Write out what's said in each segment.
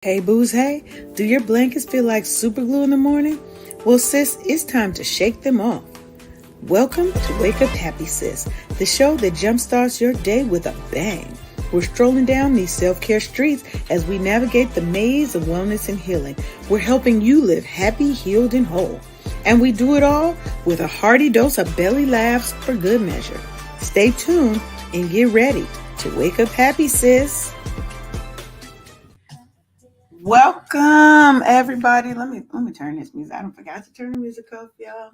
Hey, booze, hey, do your blankets feel like super glue in the morning? Well, sis, it's time to shake them off. Welcome to Wake Up Happy Sis, the show that jumpstarts your day with a bang. We're strolling down these self-care streets as we navigate the maze of wellness and healing. We're helping you live happy, healed, and whole. And we do it all with a hearty dose of belly laughs for good measure. Stay tuned and get ready to wake up happy, sis. Welcome, everybody. Let me turn this music. I don't forgot to turn the music off, y'all.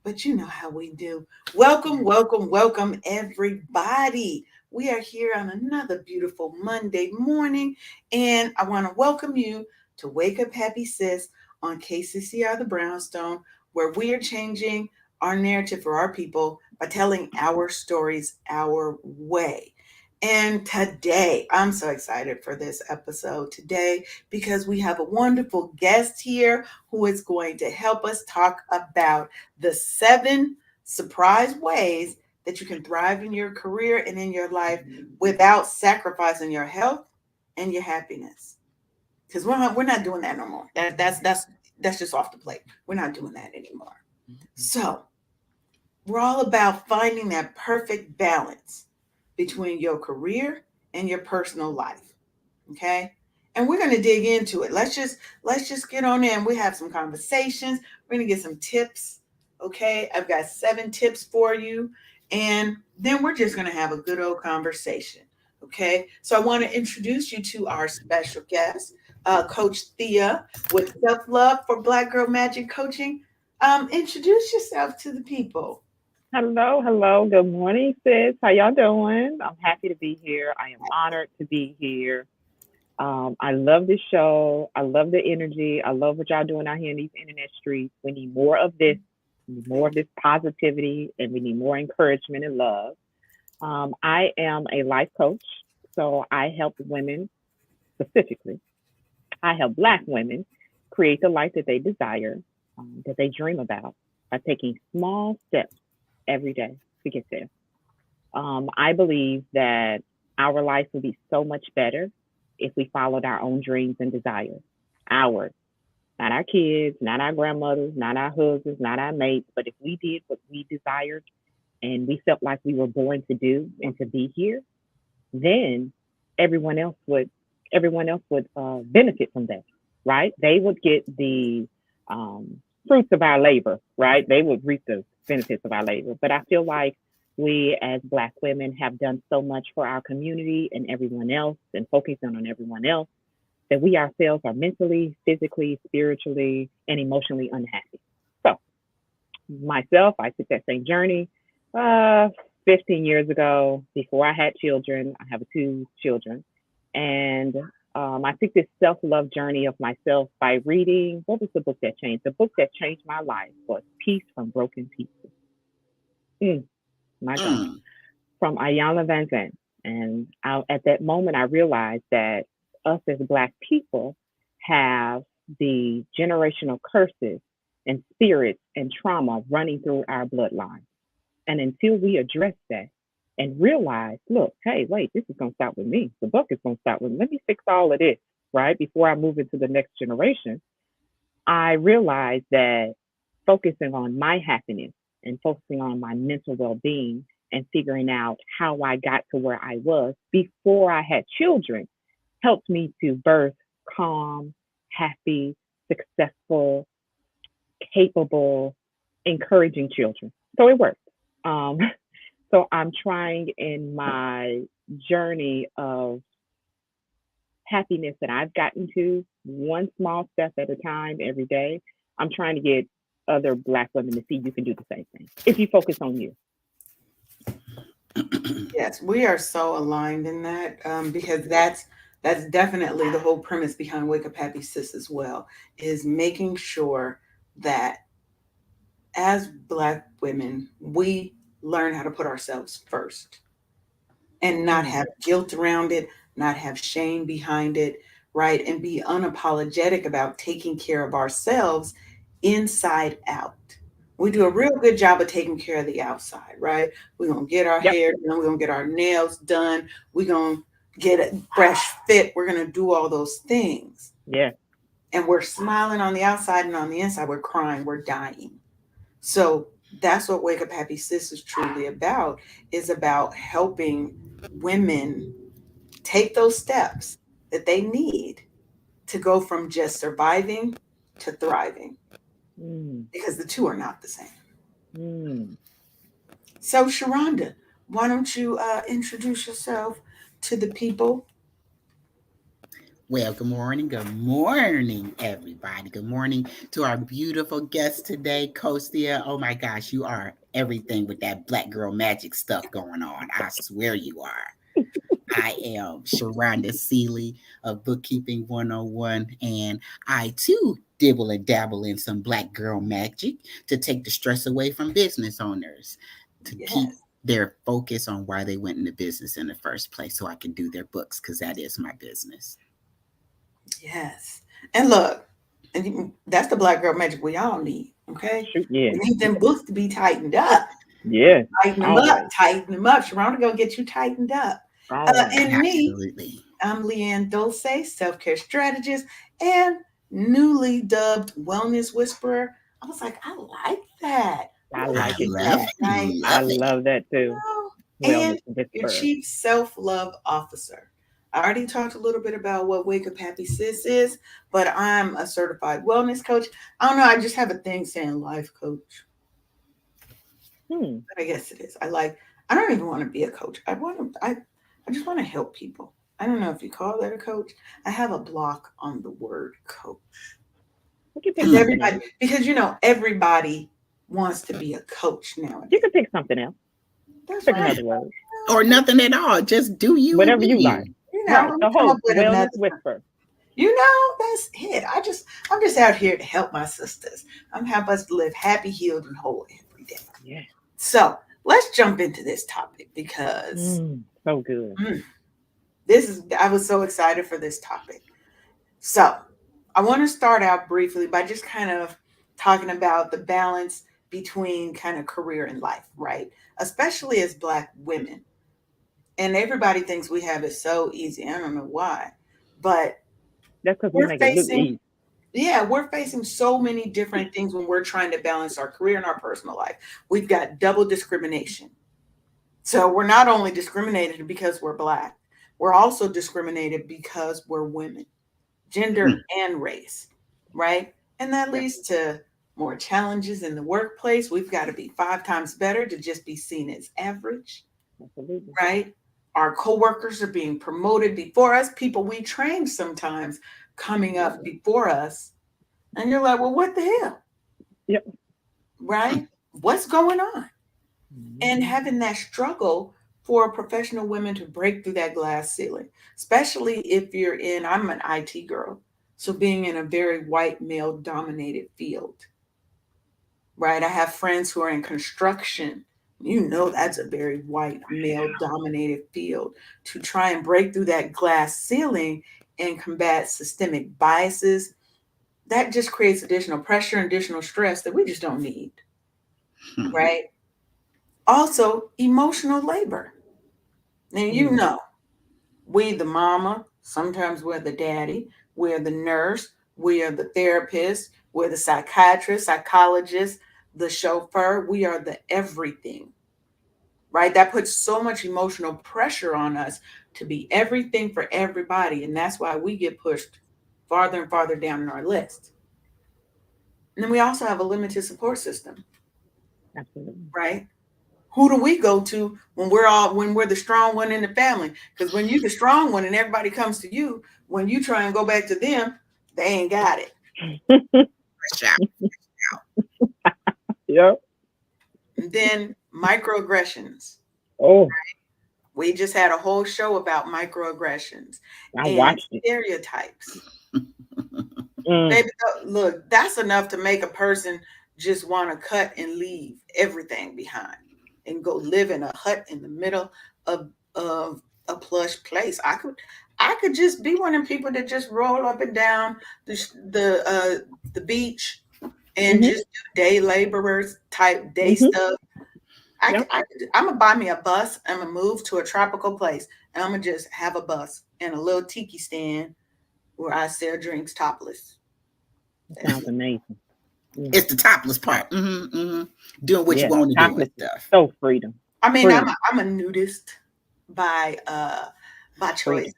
But you know how we do. Welcome, welcome, welcome, everybody. We are here on another beautiful Monday morning, and I want to welcome you to Wake Up Happy Sis on KCCR the Brownstone, where we are changing our narrative for our people by telling our stories our way. And today, I'm so excited for this episode today because we have a wonderful guest here who is going to help us talk about the 7 surprise ways that you can thrive in your career and in your life without sacrificing your health and your happiness. Because we're not doing that no more. That's just off the plate. We're not doing that anymore. So we're all about finding that perfect balance between your career and your personal life. Okay. And we're going to dig into it. Let's just get on in. We have some conversations. We're going to get some tips. Okay. I've got 7 tips for you. And then we're just going to have a good old conversation. Okay. So I want to introduce you to our special guest, Coach Thea with Self Love for Black Girl Magic Coaching. Introduce yourself to the people. Hello, hello. Good morning, sis. How y'all doing? I'm happy to be here. I am honored to be here. I love this show. I love the energy. I love what y'all doing out here in these internet streets. We need more of this, we need more of this positivity, and we need more encouragement and love. I am a life coach, so I help women specifically. I help Black women create the life that they desire, that they dream about, by taking small steps every day to get there. I believe that our life would be so much better if we followed our own dreams and desires. Ours, not our kids, not our grandmothers, not our husbands, not our mates, but if we did what we desired and we felt like we were born to do and to be here, then everyone else would benefit from that, right? They would get the fruits of our labor, right? They would reap the benefits of our labor. But I feel like we as Black women have done so much for our community and everyone else and focusing on everyone else that we ourselves are mentally, physically, spiritually, and emotionally unhappy. So myself, I took that same journey 15 years ago before I had children. I have 2 children. And I took this self love journey of myself by reading. What was the book that changed? The book that changed my life was Peace from Broken Pieces. Mm, my God. Mm. From Ayanna Van Zandt. And at that moment, I realized that us as Black people have the generational curses and spirits and trauma running through our bloodline. And until we address that and realize, look, hey, wait, this is going to start with me. The book is going to start with me. Let me fix all of this, right? Before I move into the next generation, I realized that focusing on my happiness and focusing on my mental well being and figuring out how I got to where I was before I had children helped me to birth calm, happy, successful, capable, encouraging children. So it worked. Um, so I'm trying in my journey of happiness that I've gotten to one small step at a time every day. I'm trying to get other Black women to see you can do the same thing if you focus on you. Yes, we are so aligned in that because that's definitely the whole premise behind Wake Up Happy Sis as well, is making sure that as Black women we learn how to put ourselves first and not Mm, have guilt around it, not have shame behind it, right? And be unapologetic about taking care of ourselves inside out. We do a real good job of taking care of the outside, right? We're going to get our yep. hair done, we're going to get our nails done, we're going to get a fresh fit, we're going to do all those things. Yeah. And we're smiling on the outside, and on the inside, we're crying, we're dying. So that's what Wake Up Happy Sis is truly about, is about helping women take those steps that they need to go from just surviving to thriving, Mm. because the two are not the same. Mm. So, Sharonda, why don't you introduce yourself to the people? Well, good morning, everybody. Good morning to our beautiful guest today, Kostia. Oh my gosh, you are everything with that black girl magic stuff going on. I swear you are. I am Sharonda Seeley of Bookkeeping 101, and I too dibble and dabble in some black girl magic to take the stress away from business owners, to keep Yes, their focus on why they went into business in the first place so I can do their books because that is my business. yes. And look, that's the black girl magic we all need, okay? Shoot. Yeah. We need them Yeah. books to be tightened up. Yeah. Tighten them up, Always. tighten them up. Sharonda gonna get you tightened up. Always. And me, Absolutely. I'm LeAnne Dolce, self-care strategist and newly dubbed wellness whisperer. I was like, I like that. I Ooh, I like it keep love that too. it. nice, I Love it. love that too. And Wellness your whisperer. chief self-love officer. I already talked a little bit about what Wake Up Happy Sis is, but I'm a certified wellness coach. I don't know, I just have a thing saying life coach, Hmm. but I guess it is. I don't even want to be a coach. I just want to help people. I don't know if you call that a coach. I have a block on the word coach. You can pick Because Hmm. something else. everybody wants to be a coach You nowadays. can pick something else. That's Pick right. another word. Or nothing at all. Just do you and Whatever be you you. like. Let Right. me The come up host, with another. wellness whisperer. That's it. I'm just out here to help my sisters. I'm help us live happy, healed, and whole every day. Yeah. So let's jump into this topic because So good. mm, I was so excited for this topic. So I want to start out briefly by just kind of talking about the balance between kind of career and life, right? Especially as Black women. And everybody thinks we have it so easy. I don't know why. But That's because we we're make it look facing, easy. yeah, we're facing so many different things when we're trying to balance our career and our personal life. We've got double discrimination. So we're not only discriminated because we're Black, we're also discriminated because we're women, gender Hmm. and race, right? And that Yeah. leads to more challenges in the workplace. We've got to be 5 times better to just be seen as average, Absolutely. right? Our coworkers are being promoted before us, people we trained sometimes coming up before us. And you're like, well, what the hell, Yep. right? What's going on? And Mhm. having that struggle for professional women to break through that glass ceiling, especially if I'm an IT girl. So being in a very white male dominated field, right? I have friends who are in construction. That's a very white male dominated field. To try and break through that glass ceiling and combat systemic biases, that just creates additional pressure and additional stress that we just don't need, Hmm. right? Also, emotional labor. Now, Mm. we the mama, sometimes we're the daddy, we're the nurse, we are the therapist, we're the psychiatrist, psychologist, the chauffeur, we are the everything, right? That puts so much emotional pressure on us to be everything for everybody. And that's why we get pushed farther and farther down in our list. And then we also have a limited support system, Absolutely. right? Who do we go to when we're the strong one in the family? Because when you're the strong one and everybody comes to you, when you try and go back to them, they ain't got it. Fresh out. Yep. And then microaggressions. Oh, We just had a whole show about microaggressions I and watched it. stereotypes. Mm. Baby, look, that's enough to make a person just want to cut and leave everything behind and go live in a hut in the middle of a plush place. I could just be one of them people that just roll up and down the beach and Mhm. just do day laborers type day Mhm. stuff. Yep. I'm gonna buy me a bus. I'm gonna move to a tropical place, and I'm gonna just have a bus and a little tiki stand where I sell drinks topless. That That's sounds it. amazing. Yeah. It's the topless part. Doing what you Yes, want to do and topless is stuff. so freedom. I mean, Freedom. I'm a nudist by choice. Freedom.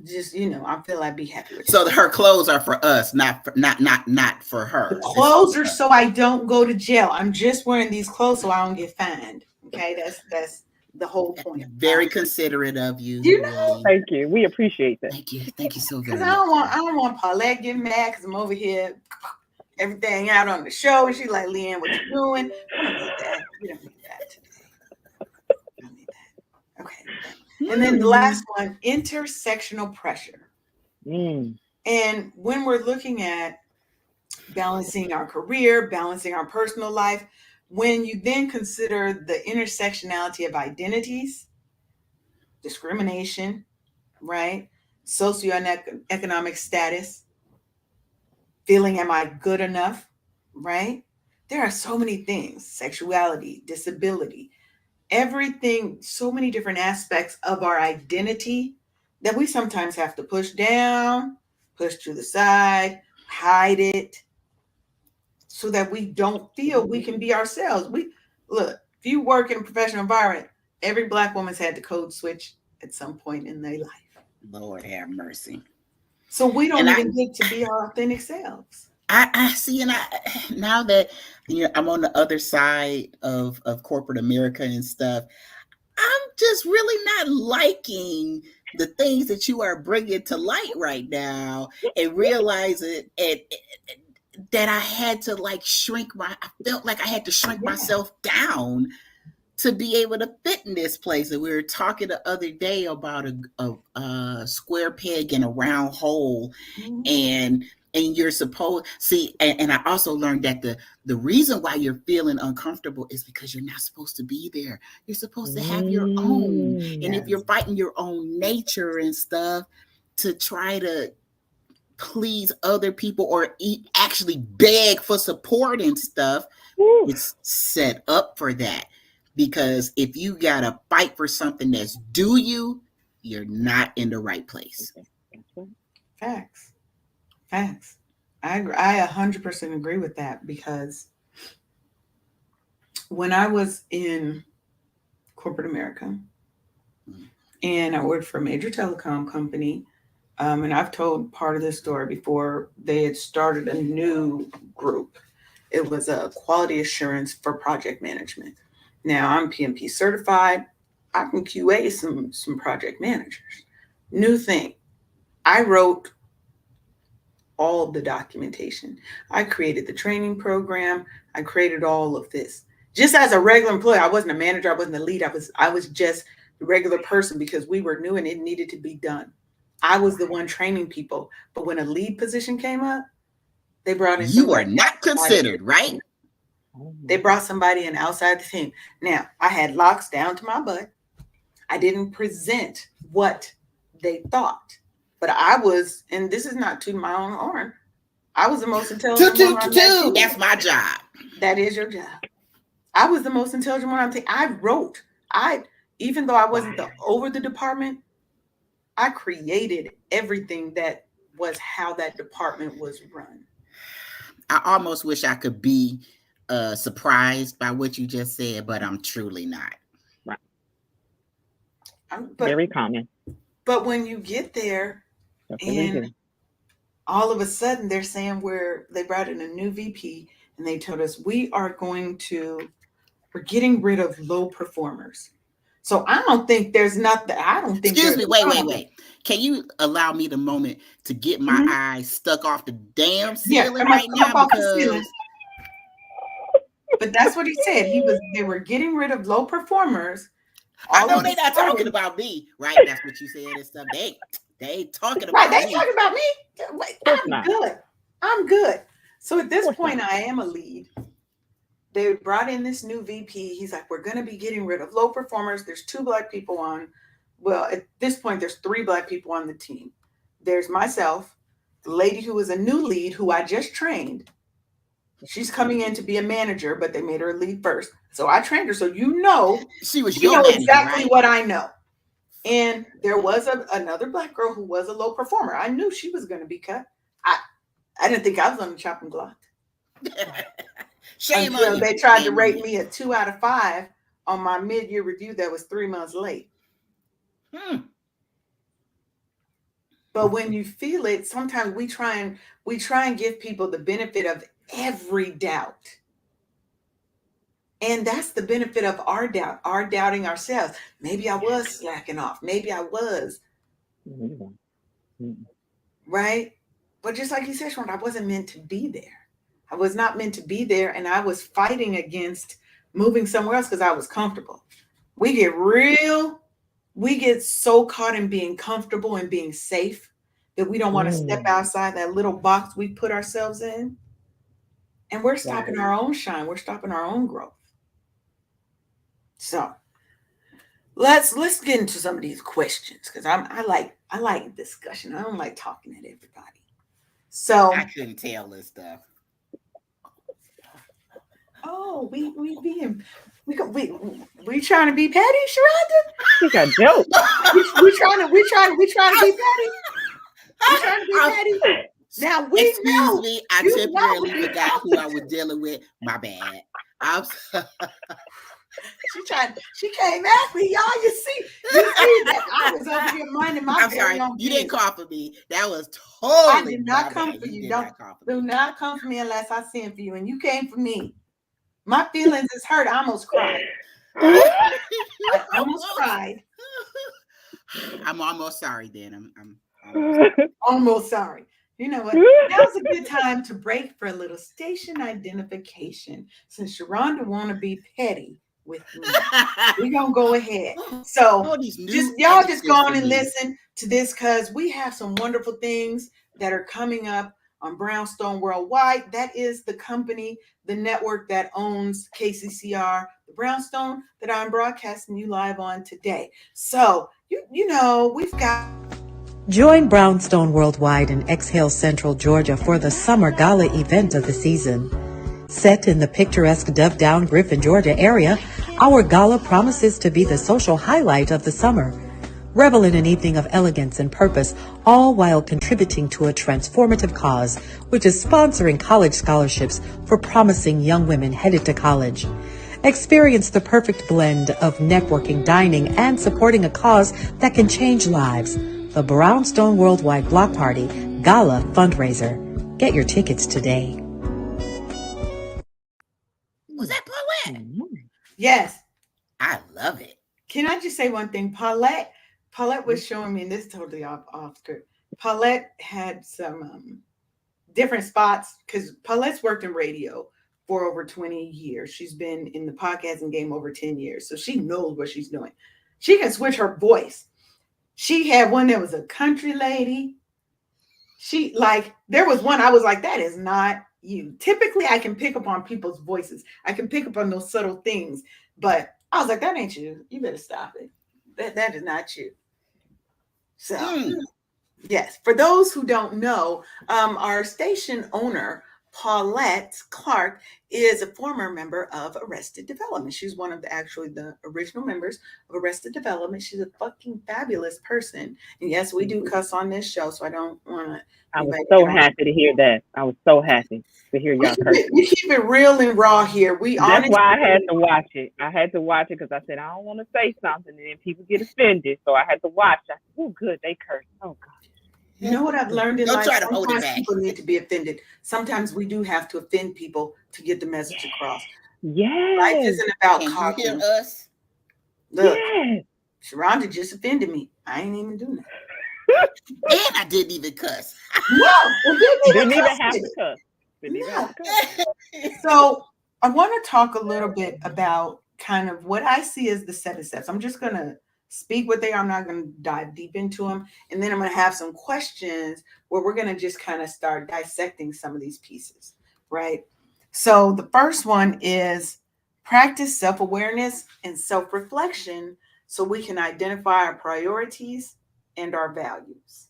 Just I feel I'd be happy with that. So her clothes are for us, not for The her. This is clothes for are us. so I don't go to jail. I'm just wearing these clothes so I don't get fined. Okay, that's the whole point. Very considerate of you, You know, really. Thank you. We appreciate that. Thank you so because very much. I don't want Paulette getting mad because I'm over here everything out on the show, and she's like, "LeAnne, what you doing?" We don't need that. We don't need that today. We don't need that. Okay. And then the Hmm. last one, intersectional pressure. Mm. And when we're looking at balancing our career, balancing our personal life, when you then consider the intersectionality of identities, discrimination, right? Socioeconomic status, feeling am I good enough, right? There are so many things, sexuality, disability, everything, so many different aspects of our identity that we sometimes have to push down, push to the side, hide it, so that we don't feel we can be ourselves. We look, if you work in a professional environment, every black woman's had to code switch at some point in their life. Lord have mercy. So we don't And even get to be our authentic selves. I see, and now that I'm on the other side of corporate America and stuff, I'm just really not liking the things that you are bringing to light right now, and realizing that I had to like I felt like I had to shrink Yeah. myself down to be able to fit in this place. And we were talking the other day about a square peg in a round hole, Mhm. and you're supposed see, and I also learned that the reason why you're feeling uncomfortable is because you're not supposed to be there. You're supposed to have your own, and if Mm. you're fighting your own nature and stuff to try to please other people or actually beg for support and stuff, Woo. it's set up for that. Because if you gotta fight for something that's due you, you're not in the right place. That's right. Facts. Facts. I 100% agree with that because when I was in corporate America and I worked for a major telecom company, and I've told part of this story before, they had started a new group. It was a quality assurance for project management. Now I'm PMP certified. I can QA some project managers. New thing. I wrote all of the documentation. I created the training program. I created all of this. Just as a regular employee, I wasn't a manager, I wasn't a lead. I was just a regular person because we were new and it needed to be done. I was the one training people. But when a lead position came up, they brought in You somebody are not outside of the considered, right? team. Oh They my brought somebody in outside the team. Now, I had locks down to my butt. I didn't present what they thought. But I was, and this is not to my own horn, I was the most Two, intelligent one two, on two, that two. team. That's my job. That is your job. I was the most intelligent one on the team. I wrote. Even though I wasn't the over the department, I created everything that was how that department was run. I almost wish I could be surprised by what you just said, but I'm truly not. right. But Very common. when you get there Definitely and do. all of a sudden they're saying they brought in a new VP and they told us we're getting rid of low performers. So I don't think there's nothing. I don't think Excuse there's me, wait, wait, nothing. wait. Can you allow me the moment to get my Mhm. eyes stuck off the damn Yeah, ceiling come on, right come now? up off the ceiling. Because But that's what he said. They were getting rid of low performers. I All know of a they not talking sudden, about me, right? That's what you said and stuff. They ain't talking right? about They me. talking about me. Of course I'm not. good. I'm good. So at Of this course point, not. I am a lead. They brought in this new VP. He's like, we're going to be getting rid of low performers. There's two black people on. Well, at this point, there's three black people on the team. There's myself, the lady who is a new lead who I just trained. She's coming in to be a manager, but they made her a lead first. So I trained her. So She was you your know manager, exactly right? what I know. And there was another black girl who was a low performer. I knew she was going to be cut. I, I didn't think I was on the chopping block Shame on until you. they tried to Shame on rate you. me a 2 out of 5 on my mid-year review that was 3 months late. Hmm. But when you feel it, sometimes we try and give people the benefit of every doubt. And that's the benefit of our doubt, our doubting ourselves. Maybe I was slacking off. Maybe I was, Mm, mm, right? But just like you said, Sharon, I wasn't meant to be there. I was not meant to be there. And I was fighting against moving somewhere else because I was comfortable. We get real, we get so caught in being comfortable and being safe that we don't want to step mm. outside that little box we put ourselves in. And we're stopping Right. our own shine. We're stopping our own growth. So let's get into some of these questions because I like discussion. I don't like talking at everybody. I So couldn't tell this stuff. oh we trying to be petty, Sharonda? She got jokes. We trying to be petty. We trying to be I'm, petty. Now we excuse know me. I you know who temporarily you're forgot who I talking was to. dealing with. My bad. I'm so- She came at me, y'all. You see that I was over here minding my I'm very sorry. own You didn't business. call for me. That was I totally did my not come bad. for You you. did Don't not call for do me. not come for me unless I send for you. And you came for me. My feelings is hurt. I almost cried. I almost cried. I'm almost sorry, then. I'm almost sorry. Almost sorry. You know what? Now's a good time to break for a little station identification. Since Sharonda want to be petty with me, we're gonna go ahead. So All these just new y'all just go adjectives on for and me. listen to this because we have some wonderful things that are coming up on Brownstone Worldwide. That is the company, the network that owns KCCR, the Brownstone that I'm broadcasting you live on today. So you know we've got Join Brownstone Worldwide in Exhale Central, Georgia for the summer gala event of the season. Set in the picturesque Dove Down, Griffin, Georgia area, our gala promises to be the social highlight of the summer. Revel in an evening of elegance and purpose, all while contributing to a transformative cause, which is sponsoring college scholarships for promising young women headed to college. Experience the perfect blend of networking, dining, and supporting a cause that can change lives. The Brownstone Worldwide Block Party Gala Fundraiser. Get your tickets today. Was that poet? Mm, yes. I love it. Can I just say one thing? Paulette was showing me, and this is totally off script. Paulette had some different spots because Paulette's worked in radio for over 20 years. She's been in the podcasting game over 10 years. So she knows what she's doing. She can switch her voice. She had one that was a country lady. There was one I was like, that is not you. Typically, I can pick up on people's voices. I can pick up on those subtle things, but I was like, that ain't you. You better stop it. That is not you. So Mm. yes, for those who don't know, our station owner, Paulette Clark, is a former member of Arrested Development. She's one of the original members of Arrested Development. She's a fucking fabulous person. And yes, we do cuss on this show, so I don't want I was anybody to so get on. happy to hear that. I was so happy to hear We y'all keep it, cursing. we keep it real and raw here. We That's honest. why I had to watch it. I had to watch it because I said I don't want to say something and then people get offended. So I had to watch. I said, "Oh, good, they curse. Oh You know what I've learned in Don't life? try to hold it Sometimes back. people need to be offended. Sometimes we do have to offend people to get the God, message across. Life yes, isn't about Can you hear causing. us? Look, yes, Sharonda just offended me. I ain't even doing that. And I didn't even cuss. No, it didn't even Didn't even cuss have with to it. cuss. Didn't even have No. to cuss. So I want to talk a little bit about kind of what I see as the 7 steps. I'm just going to speak what they are. I'm not going to dive deep into them. And then I'm going to have some questions where we're going to just kind of start dissecting some of these pieces, right? So the first one is practice self awareness and self reflection so we can identify our priorities and our values.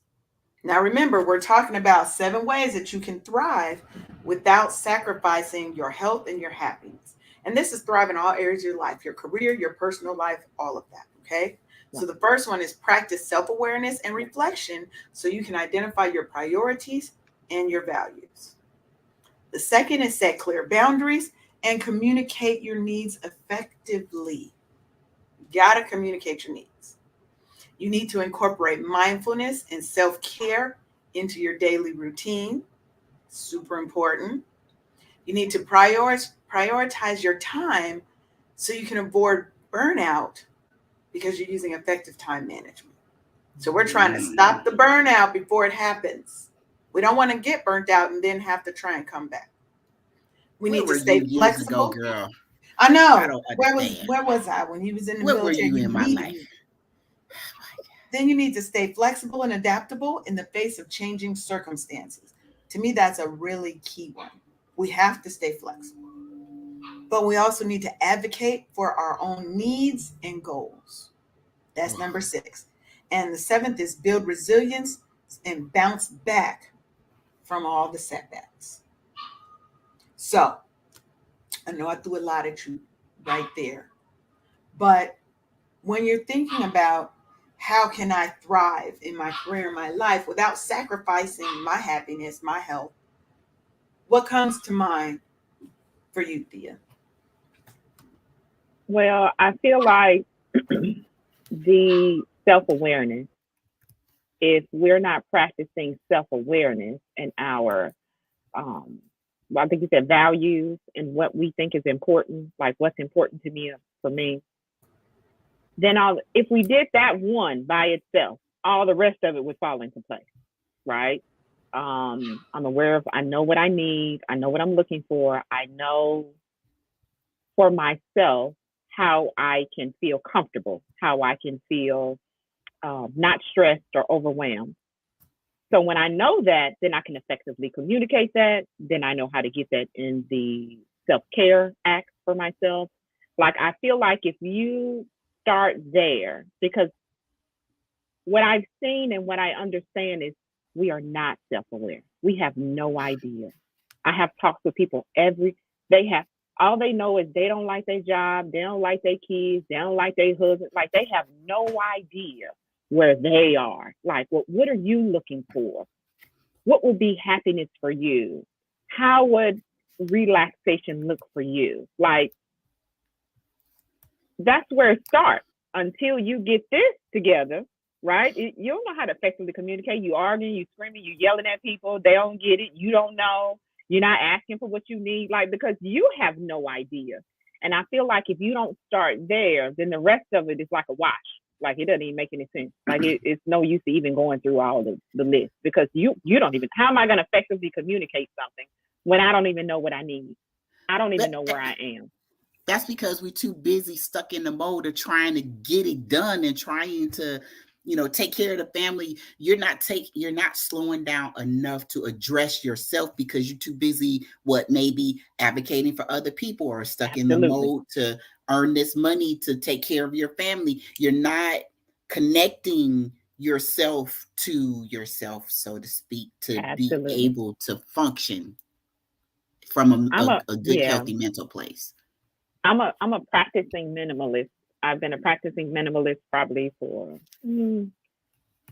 Now, remember, we're talking about 7 ways that you can thrive without sacrificing your health and your happiness. And this is thrive in all areas of your life, your career, your personal life, all of that. Okay. So the first one is practice self-awareness and reflection so you can identify your priorities and your values. The second is set clear boundaries and communicate your needs effectively. You gotta communicate your needs. You need to incorporate mindfulness and self-care into your daily routine. Super important. You need to prioritize your time so you can avoid burnout because you're using effective time management. So we're trying to stop the burnout before it happens. We don't want to get burnt out and then have to try and come back. We Where need were to you stay years ago, flexible. girl? I I know. don't Where was understand. where was I when he was in the Where were military? you You in my needed me. life? Then you need to stay flexible and adaptable in the face of changing circumstances. To me, that's a really key one. We have to stay flexible, but we also need to advocate for our own needs and goals. That's number 6. And the 7th is build resilience and bounce back from all the setbacks. So I know I threw a lot at you right there, but when you're thinking about how can I thrive in my career, my life without sacrificing my happiness, my health, what comes to mind for you, Thea? Well, I feel like the self awareness, if we're not practicing self awareness and our, um, well, I think you said values and what we think is important, like what's important to me, for me, then if we did that one by itself, all the rest of it would fall into place, right? I'm aware of, I know what I need, I know what I'm looking for, I know for myself how I can feel comfortable, how I can feel not stressed or overwhelmed. So when I know that, then I can effectively communicate that. Then I know how to get that in the self care act for myself. Like, I feel like if you start there, because what I've seen and what I understand is we are not self aware. We have no idea. I have talked with people they have, all they know is they don't like their job, they don't like their kids, they don't like their husband. Like, they have no idea where they are. Like, what are you looking for? What would be happiness for you? How would relaxation look for you? Like, that's where it starts. Until you get this together, right? You don't know how to effectively communicate. You arguing, you screaming, you yelling at people. They don't get it. You don't know. You're not asking for what you need, like, because you have no idea. And I feel like if you don't start there, then the rest of it is like a wash. Like, it doesn't even make any sense. Like, it's no use to even going through all the list, because you don't even. How am I going to effectively communicate something when I don't even know what I need? I don't even know where I am. That's because we're too busy stuck in the mode of trying to get it done and trying to, take care of the family. You're not slowing down enough to address yourself because you're too busy maybe advocating for other people, or stuck in the Absolutely. mode to earn this money to take care of your family. You're not connecting yourself to yourself, so to speak, to be Absolutely. able to function from a good, Yeah. healthy mental place. I'm a practicing minimalist. I've been a practicing minimalist probably for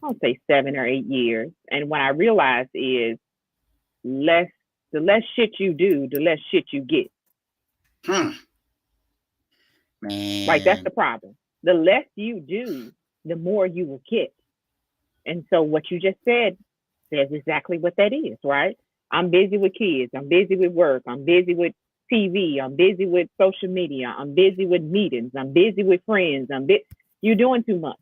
I'll say 7 or 8 years. And what I realized is less the less shit you do, the less shit you get. Hmm. Like, that's Man. the problem. The less you do, the more you will get. And so what you just says exactly what that is, right? I'm busy with kids. I'm busy with work. I'm busy with TV. I'm busy with social media. I'm busy with meetings. I'm busy with friends. You're doing too much,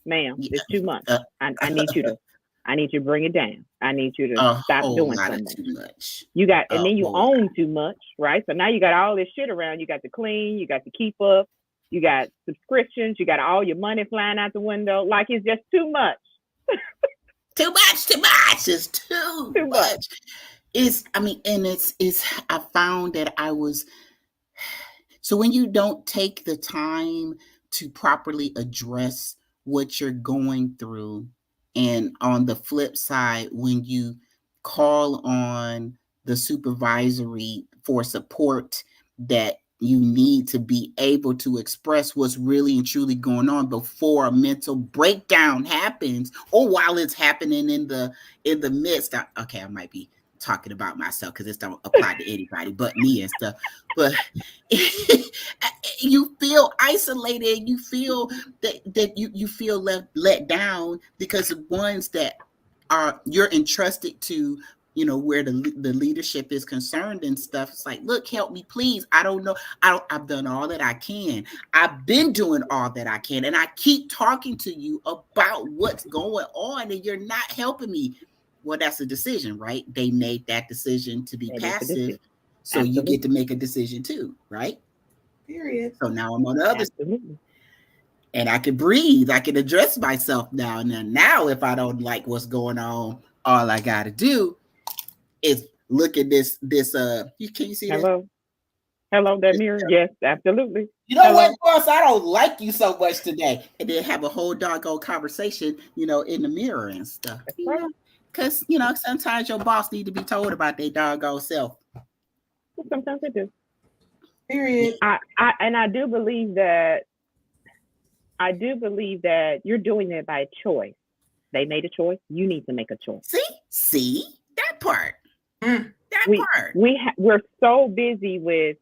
ma'am. It's too much. Uh, I need you to bring it down. I need you to a stop whole doing lot so of much. too much. And A then you whole lot. own too much, right? So now you got all this shit around. You got to clean. You got to keep up. You got subscriptions. You got all your money flying out the window. Like, it's just too much. Too much. It's too Too much. much. I found that so when you don't take the time to properly address what you're going through, and on the flip side, when you call on the supervisory for support that you need to be able to express what's really and truly going on before a mental breakdown happens, or while it's happening in the midst. Okay, I might be talking about myself because this don't apply to anybody but me and stuff. But you feel isolated. You feel that you feel let down because the ones that are you're entrusted to, where the leadership is concerned and stuff. It's like, look, help me, please. I don't know. I've done all that I can. I've been doing all that I can. And I keep talking to you about what's going on and you're not helping me. Well, that's a decision, right? They made that decision to be That is the passive. decision. So you Absolutely. get to make a decision too, right? Period. So now I'm on the other side. Absolutely. And I can breathe. I can address myself now. Now, if I don't like what's going on, all I got to do is look at this. Can you see this? Hello, that mirror. Yes, absolutely. You know what, Hello. boss? I don't like you so much today. And then have a whole doggone conversation, in the mirror and stuff. That's right. Because, sometimes your boss need to be told about their doggone self. Sometimes I do. Period. I do believe that you're doing it by choice. They made a choice. You need to make a choice. See that part. Mm. That part. We're so busy with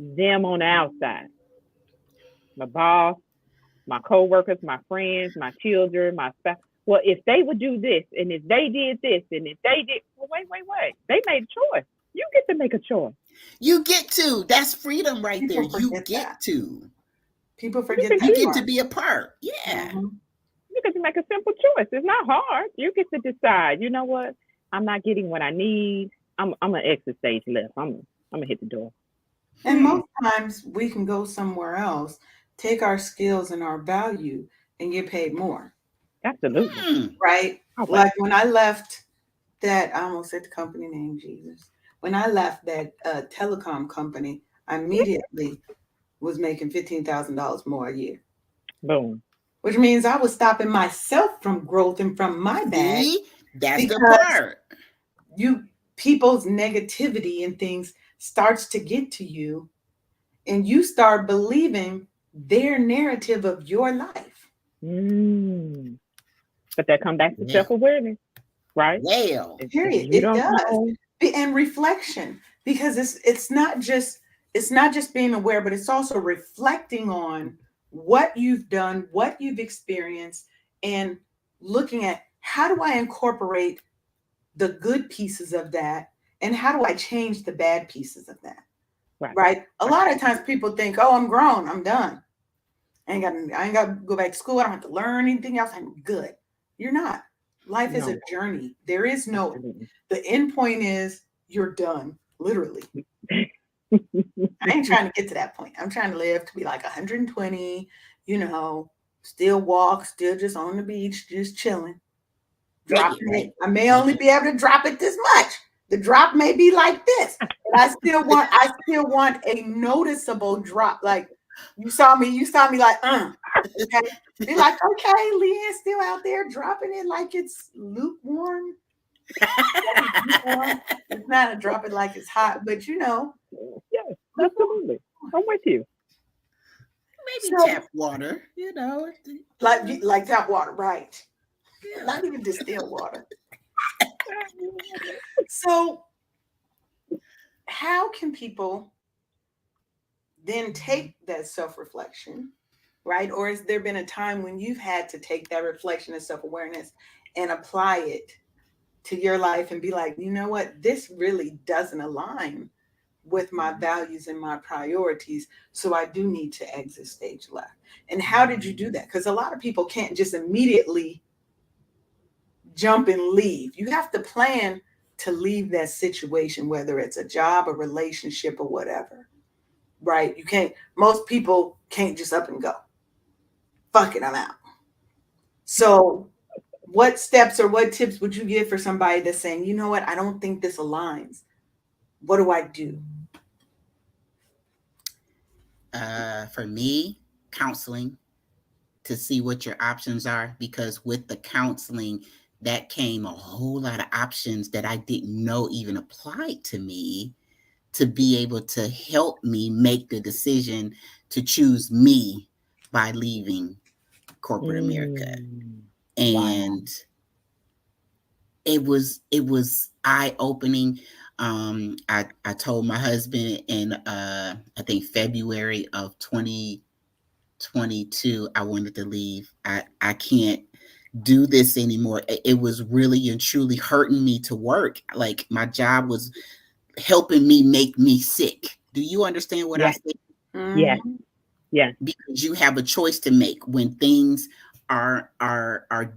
them on the outside. My boss, my coworkers, my friends, my children, my spouse. Well, if they would do this, and if they did this, and if they did, well, wait. They made a choice. You get to make a choice. You get to. That's freedom right People there. You forget get that. to. People forget You that get part. to be a part. Yeah. Mm-hmm. You get to make a simple choice. It's not hard. You get to decide. You know what? I'm not getting what I need. I'm gonna exit stage left. I'm gonna hit the door. And most times we can go somewhere else, take our skills and our value, and get paid more. Absolutely. Right? Oh, wow. Like when I left that, I almost said the company name, Jesus. When I left that telecom company, I immediately was making $15,000 more a year, Boom. which means I was stopping myself from growth and from my bag. See? That's the Because part. people's negativity and things starts to get to you, and you start believing their narrative of your life. But that come back to Yeah. self-awareness, right? Well. If Period. you It don't does. know, And reflection, because it's not just being aware, but it's also reflecting on what you've done, what you've experienced, and looking at how do I incorporate the good pieces of that, and how do I change the bad pieces of that. right? Right? A lot of times people think, oh, I'm grown, I'm done. I ain't got to go back to school. I don't have to learn anything else. I'm good. You're not. Life is a No. journey. There is no, Absolutely. the end point is you're done, literally. I ain't trying to get to that point. I'm trying to live to be like 120, still walk, still just on the beach, just chilling. Dropping it. I may only be able to drop it this much. The drop may be like this, but I still want a noticeable drop. Like you saw me like, okay. Be like, okay, LeAnne's still out there dropping it like it's lukewarm. It's not a drop it like it's hot, but Yes, absolutely. I'm with you. Maybe tap water, like tap water, right? Yeah. Not even distilled water. So, how can people then take that self-reflection, right? Or has there been a time when you've had to take that reflection and self-awareness and apply it to your life and be like, you know what, this really doesn't align with my values and my priorities, so I do need to exit stage left. And how did you do that? Because a lot of people can't just immediately jump and leave. You have to plan to leave that situation, whether it's a job, a relationship, or whatever. Right? Most people can't just up and go. Fuck it, I'm out. So what steps or what tips would you give for somebody that's saying, you know what, I don't think this aligns? What do I do? For me, counseling to see what your options are, because with the counseling, that came a whole lot of options that I didn't know even applied to me to be able to help me make the decision to choose me by leaving corporate America. Wow. And it was eye-opening. I told my husband in I think February of 2022 I wanted to leave. I can't do this anymore. It was really and truly hurting me to work. Like my job was helping me make me sick. Do you understand what I Yes. say? Yes. Mhm. Yes. Because you have a choice to make when things are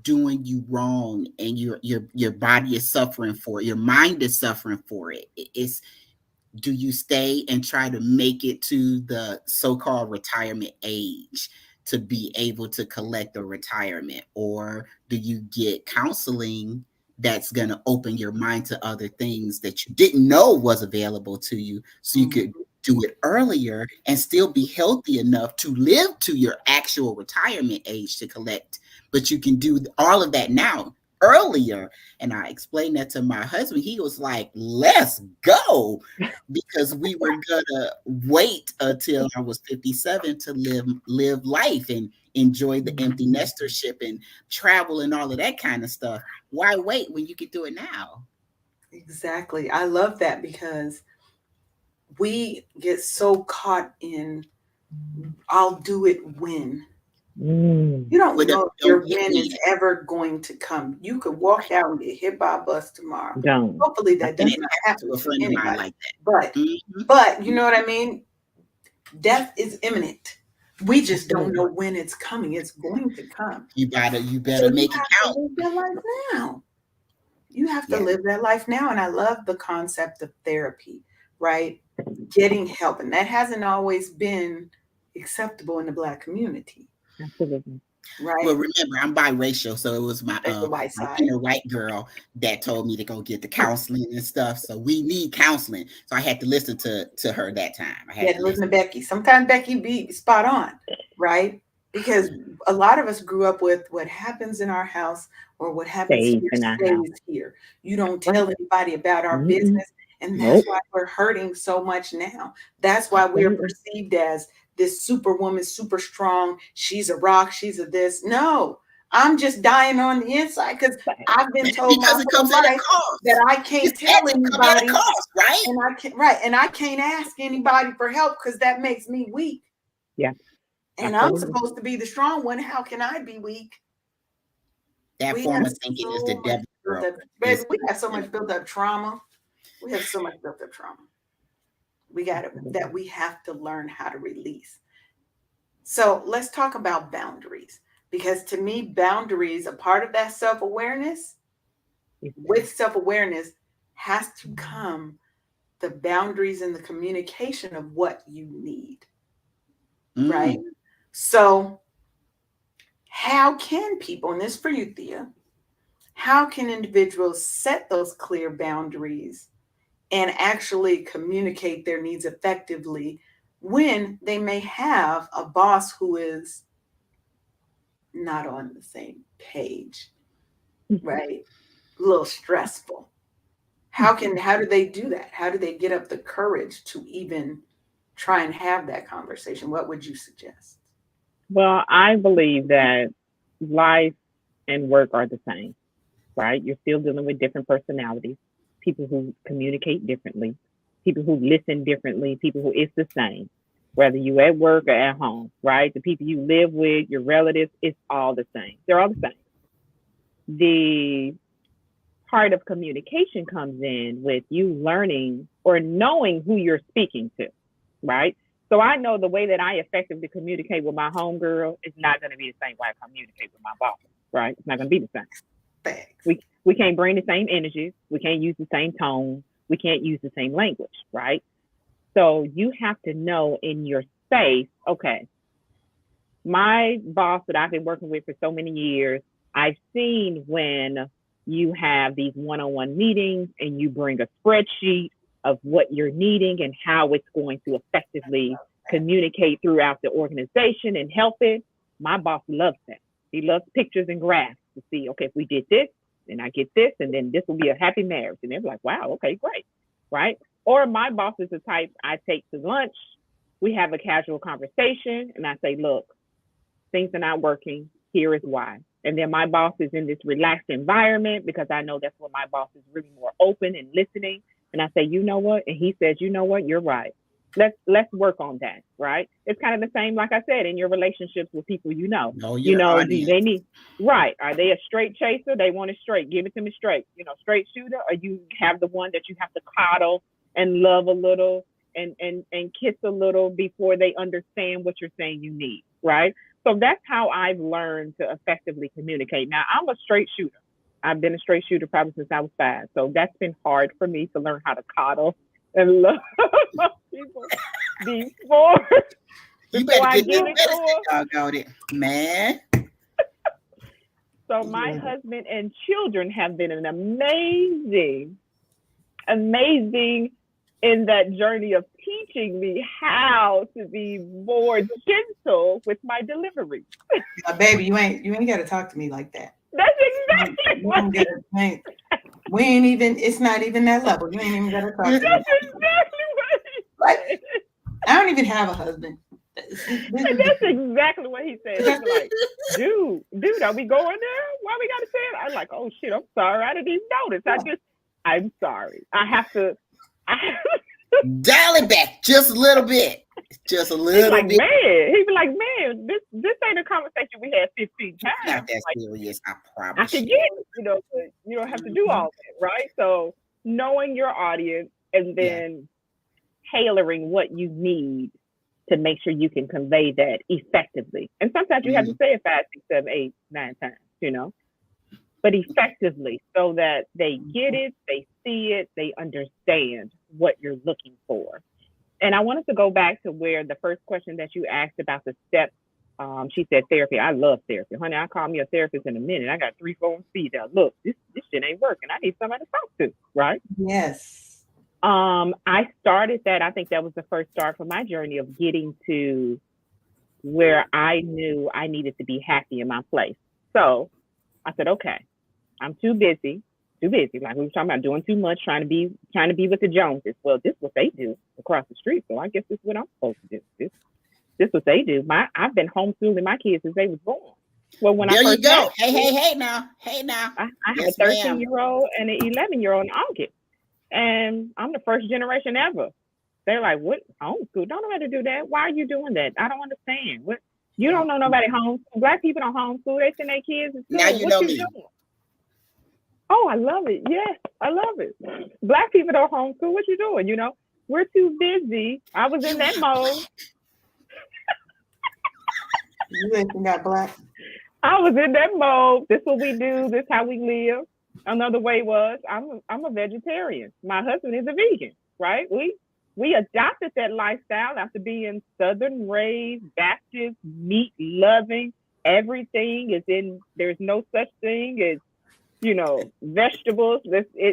doing you wrong, and your body is suffering for it, your mind is suffering for it. It's, do you stay and try to make it to the so-called retirement age to be able to collect a retirement, or do you get counseling that's going to open your mind to other things that you didn't know was available to you, so you could do it earlier and still be healthy enough to live to your actual retirement age to collect, but you can do all of that now earlier. And I explained that to my husband. He was like, let's go, because we were gonna wait until I was 57 to live life and enjoy the empty nestership and travel and all of that kind of stuff. Why wait when you can do it now? Exactly. I love that because we get so caught in I'll do it when. You don't But know if don't your get win me is ever going to come. You could walk out and get hit by a bus tomorrow. Done. Hopefully that and does it not happened to happen a to friend of mine anybody. like that. But Mhm. but you know what I mean? Death is imminent. We just don't know Absolutely. when it's coming. It's going to come. You So better you make it have count. to live that life now. You have to Yeah. live that life now. And I love the concept of therapy, right? Getting help. And that hasn't always been acceptable in the Black community, Absolutely. right? Well, remember, I'm biracial, so it was That's the white my side. inner white girl that told me to go get the counseling and stuff. So we need counseling. So I had to listen to her that time. I You had had to to listen listen. to Becky. Sometimes Becky be spot on, right? Because a lot of us grew up with what happens in our house or what happens Stays here in our house. stays here. You don't Right. tell anybody about our Mm-mm. business. And that's Nope. why we're hurting so much now. That's why we're Absolutely. perceived as this superwoman, super strong. She's a rock. She's a this. No, I'm just dying on the inside because I've been told my Because it whole comes at a life that cost. I This can't had tell to come at a anybody cost, right? and I can't right, and I can't ask anybody for help because that makes me weak. Yeah. And I'm Absolutely. supposed to be the strong one. How can I be weak? That We form have of thinking is the so much devil, built girl. up, baby. Is We have so much built up trauma. We have so much built up trauma. We got it that Absolutely. we have to learn how to release. So let's talk about boundaries because to me, boundaries, a part of that self awareness, It's with self awareness, has to come the boundaries and the communication of what you need, right? mm, So, how can people, and this is for you, Thea, how can individuals set those clear boundaries and actually communicate their needs effectively when they may have a boss who is not on the same page, right? A little stressful. How do they do that? How do they get up the courage to even try and have that conversation? What would you suggest? Well, I believe that life and work are the same, right? You're still dealing with different personalities, people who communicate differently, people who listen differently, people who it's the same, whether you at work or at home, right? The people you live with, your relatives, it's all the same. They're all the same. The part of communication comes in with you learning or knowing who you're speaking to, right? So I know the way that I effectively communicate with my homegirl is not going to be the same way I communicate with my boss, right? It's not going to be the same. Thanks. We can't bring the same energies. We can't use the same tone. We can't use the same language, right? So you have to know in your space, okay, my boss that I've been working with for so many years, I've seen when you have these one-on-one meetings and you bring a spreadsheet of what you're needing and how it's going to effectively communicate throughout the organization and help it. My boss loves that. He loves pictures and graphs to see, okay, if we did this, then I get this, and then this will be a happy marriage. And they're like, wow, okay, great. Right. Or my boss is the type I take to lunch. We have a casual conversation, and I say, look, things are not working. Here is why. And then my boss is in this relaxed environment because I know that's where my boss is really more open and listening. And I say, you know what? And he says, you know what? You're right. Let's work on that, right? It's kind of the same, like I said, in your relationships with people you know. Know You your know, do audience. they need right? Are they a straight chaser? They want it straight. Give it to me straight. You know, straight shooter, or you have the one that you have to coddle and love a little and kiss a little before they understand what you're saying you need, right? So that's how I've learned to effectively communicate. Now, I'm a straight shooter. I've been a straight shooter probably since I was 5. So that's been hard for me to learn how to coddle and love people before You before better I get give this it to medicine, them. doggone it, man. So my Yeah. husband and children have been an amazing in that journey of teaching me how to be more gentle with my delivery. Baby, you ain't got to talk to me like that. That's exactly what he We ain't even. It's not even that level. You ain't even got to talk to me. That's exactly what he Like, said. I don't even have a husband. See, this And is the that's thing. exactly what he said. He's like, dude, are we going there? Why we gotta say it? I'm like, oh shit, I'm sorry. I didn't even notice. I'm sorry. I have to Dial it back just a little bit. Just a He's little like, bit. man, he'd be like, man, this ain't a conversation we had 15 Not times. that Like, serious, I I promise can you. get it, but you don't have to do all that, right? So knowing your audience and then tailoring what you need to make sure you can convey that effectively. And sometimes you have to say it 5, 6, 7, 8, 9 times, but effectively so that they get it, they see it, they understand what you're looking for. And I wanted to go back to where the first question that you asked about the steps. She said therapy. I love therapy. Honey, I'll call me a therapist in a minute. I got 3 phones speed out. Look, this shit ain't working. I need somebody to talk to, right? Yes. I started that. I think that was the first start for my journey of getting to where I knew I needed to be happy in my place. So I said, okay, I'm too busy. Like we were talking about, doing too much, trying to be with the Joneses. Well, this is what they do across the street, so I guess this is what I'm supposed to do. This is what they do. I've been homeschooling my kids since they was born. Well, when there I first you go. met, Hey now. I have Yes, a 13-year-old and an 11-year-old in August, and I'm the first generation ever. They're like, what, homeschool? Don't know how to do that. Why are you doing that? I don't understand. What, you don't know nobody homeschool. Black people don't homeschool. They send their kids to school. Now you what know you me. doing? Oh, I love it. Yes, I love it. Black people don't homeschool. What you doing? We're too busy. I was in that mode. You ain't got black. I was in that mode. This is what we do. This is how we live. Another way was I'm a vegetarian. My husband is a vegan, right? We adopted that lifestyle after being Southern raised, Baptist, meat loving. Everything is in. There's no such thing as vegetables,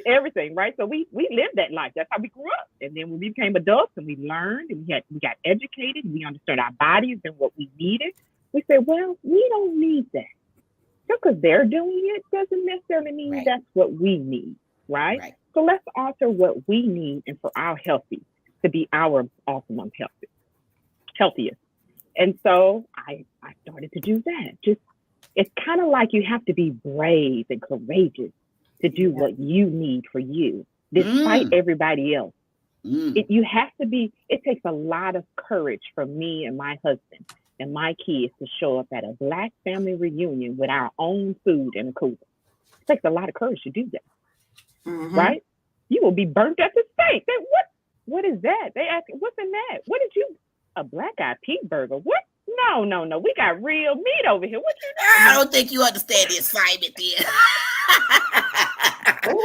everything, right? So we lived that life. That's how we grew up. And then when we became adults and we learned and we got educated, and we understood our bodies and what we needed. We said, well, we don't need that. Just because they're doing it doesn't necessarily mean that's what we need, right? So let's alter what we need and for our healthy to be our optimum healthiest. And so I started to do that. It's kind of like you have to be brave and courageous to do what you need for you, despite everybody else. You have to be. It takes a lot of courage for me and my husband and my kids to show up at a Black family reunion with our own food in a cooler. It takes a lot of courage to do that, right? You will be burnt at the stake. What is that? They ask, what's in that? What did you? A black-eyed pea burger? What? No. We got real meat over here. What you doing? I don't think you understand the assignment there.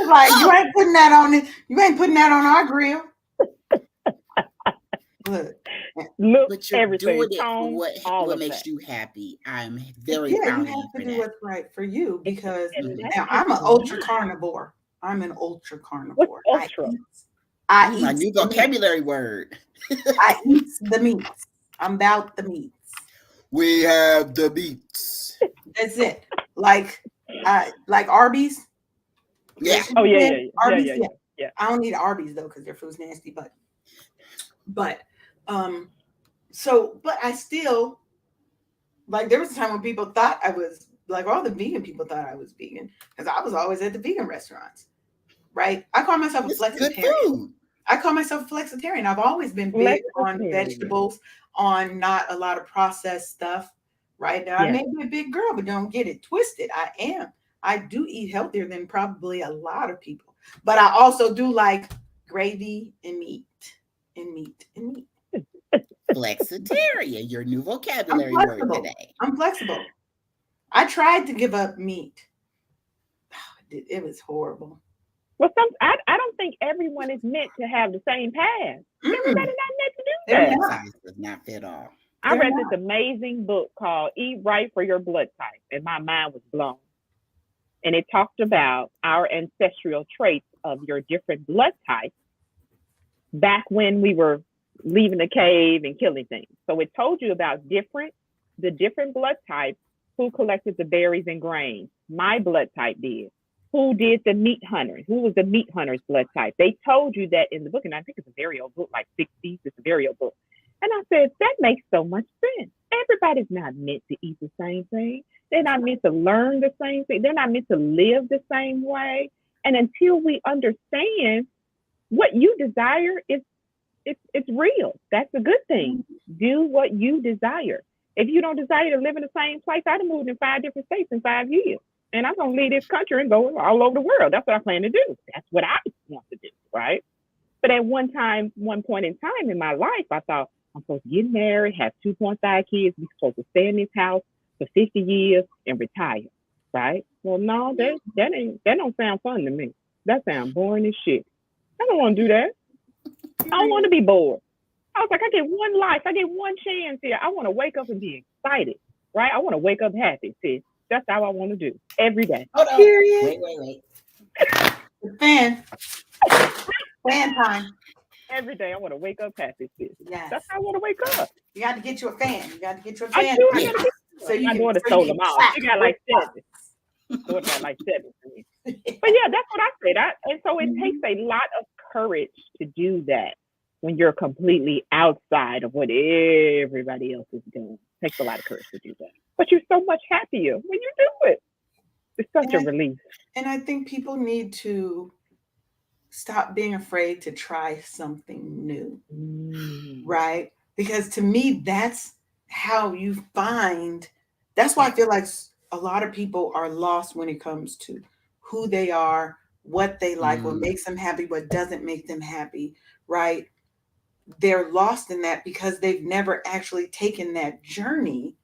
Like, you ain't putting that on it. You ain't putting that on our grill. Look, but you're everything. doing it for what makes you happy. I'm very proud of you. You have to do what's right for you because now I'm an ultra carnivore. I'm an ultra carnivore. What's ultra? I eat my new vocabulary word. I eat the meats. I'm about the meats. We have the meats. That's it. Like Arby's. Yeah. Oh yeah. Arby's. Yeah. Yeah. I don't eat Arby's though because their food's nasty. But but I still like. There was a time when people thought I was like all the vegan people thought I was vegan because I was always at the vegan restaurants. Right? I call myself a It's good flexitarian. food. I call myself a flexitarian. I've always been big on Flexitarian. vegetables, on not a lot of processed stuff. Right now, I Yes. may be a big girl, but don't get it twisted. I am. I do eat healthier than probably a lot of people, but I also do like gravy and meat and meat and meat. Flexitarian, your new I'm vocabulary word flexible. today. I'm flexible. I tried to give up meat. It was horrible. Well, I don't think everyone is meant to have the same path. Mm-mm. Everybody not meant to do They're that. not. Size does not fit all. I They're read not. this amazing book called Eat Right for Your Blood Type, and my mind was blown. And it talked about our ancestral traits of your different blood types back when we were leaving the cave and killing things. So it told you about the different blood types, who collected the berries and grains. My blood type did. Who did the meat hunters? Who was the meat hunter's blood type? They told you that in the book, and I think it's a very old book, like 60s. It's a very old book. And I said, that makes so much sense. Everybody's not meant to eat the same thing. They're not meant to learn the same thing. They're not meant to live the same way. And until we understand what you desire, it's real. That's a good thing. Do what you desire. If you don't desire to live in the same place, I'd have moved in 5 different states in 5 years. And I'm going to leave this country and go all over the world. That's what I plan to do. That's what I want to do, right? But at one point in time in my life, I thought, I'm supposed to get married, have 2.5 kids, we're supposed to stay in this house for 50 years and retire, right? Well, no, that don't sound fun to me. That sounds boring as shit. I don't want to do that. I don't want to be bored. I was like, I get one life. I get one chance here. I want to wake up and be excited, right? I want to wake up happy, sis. That's how I want to do every day. Hold on. Period. Wait. The fan. Fan time. Every day I want to wake up happy, sis. Yes. That's how I want to wake up. You got to get you a fan. You got to get you a I fan. do. I Yeah. gotta get So you my can, daughter so stole you them can all. clap. She got like 7. Daughter got like 7 for me. But yeah, that's what I said. And so it takes a lot of courage to do that when you're completely outside of what everybody else is doing. It takes a lot of courage to do that. But you're so much happier when you do it. It's such a relief. And I think people need to stop being afraid to try something new, right? Because to me, that's how you find, that's why I feel like a lot of people are lost when it comes to who they are, what they like, what makes them happy, what doesn't make them happy, right? They're lost in that because they've never actually taken that journey,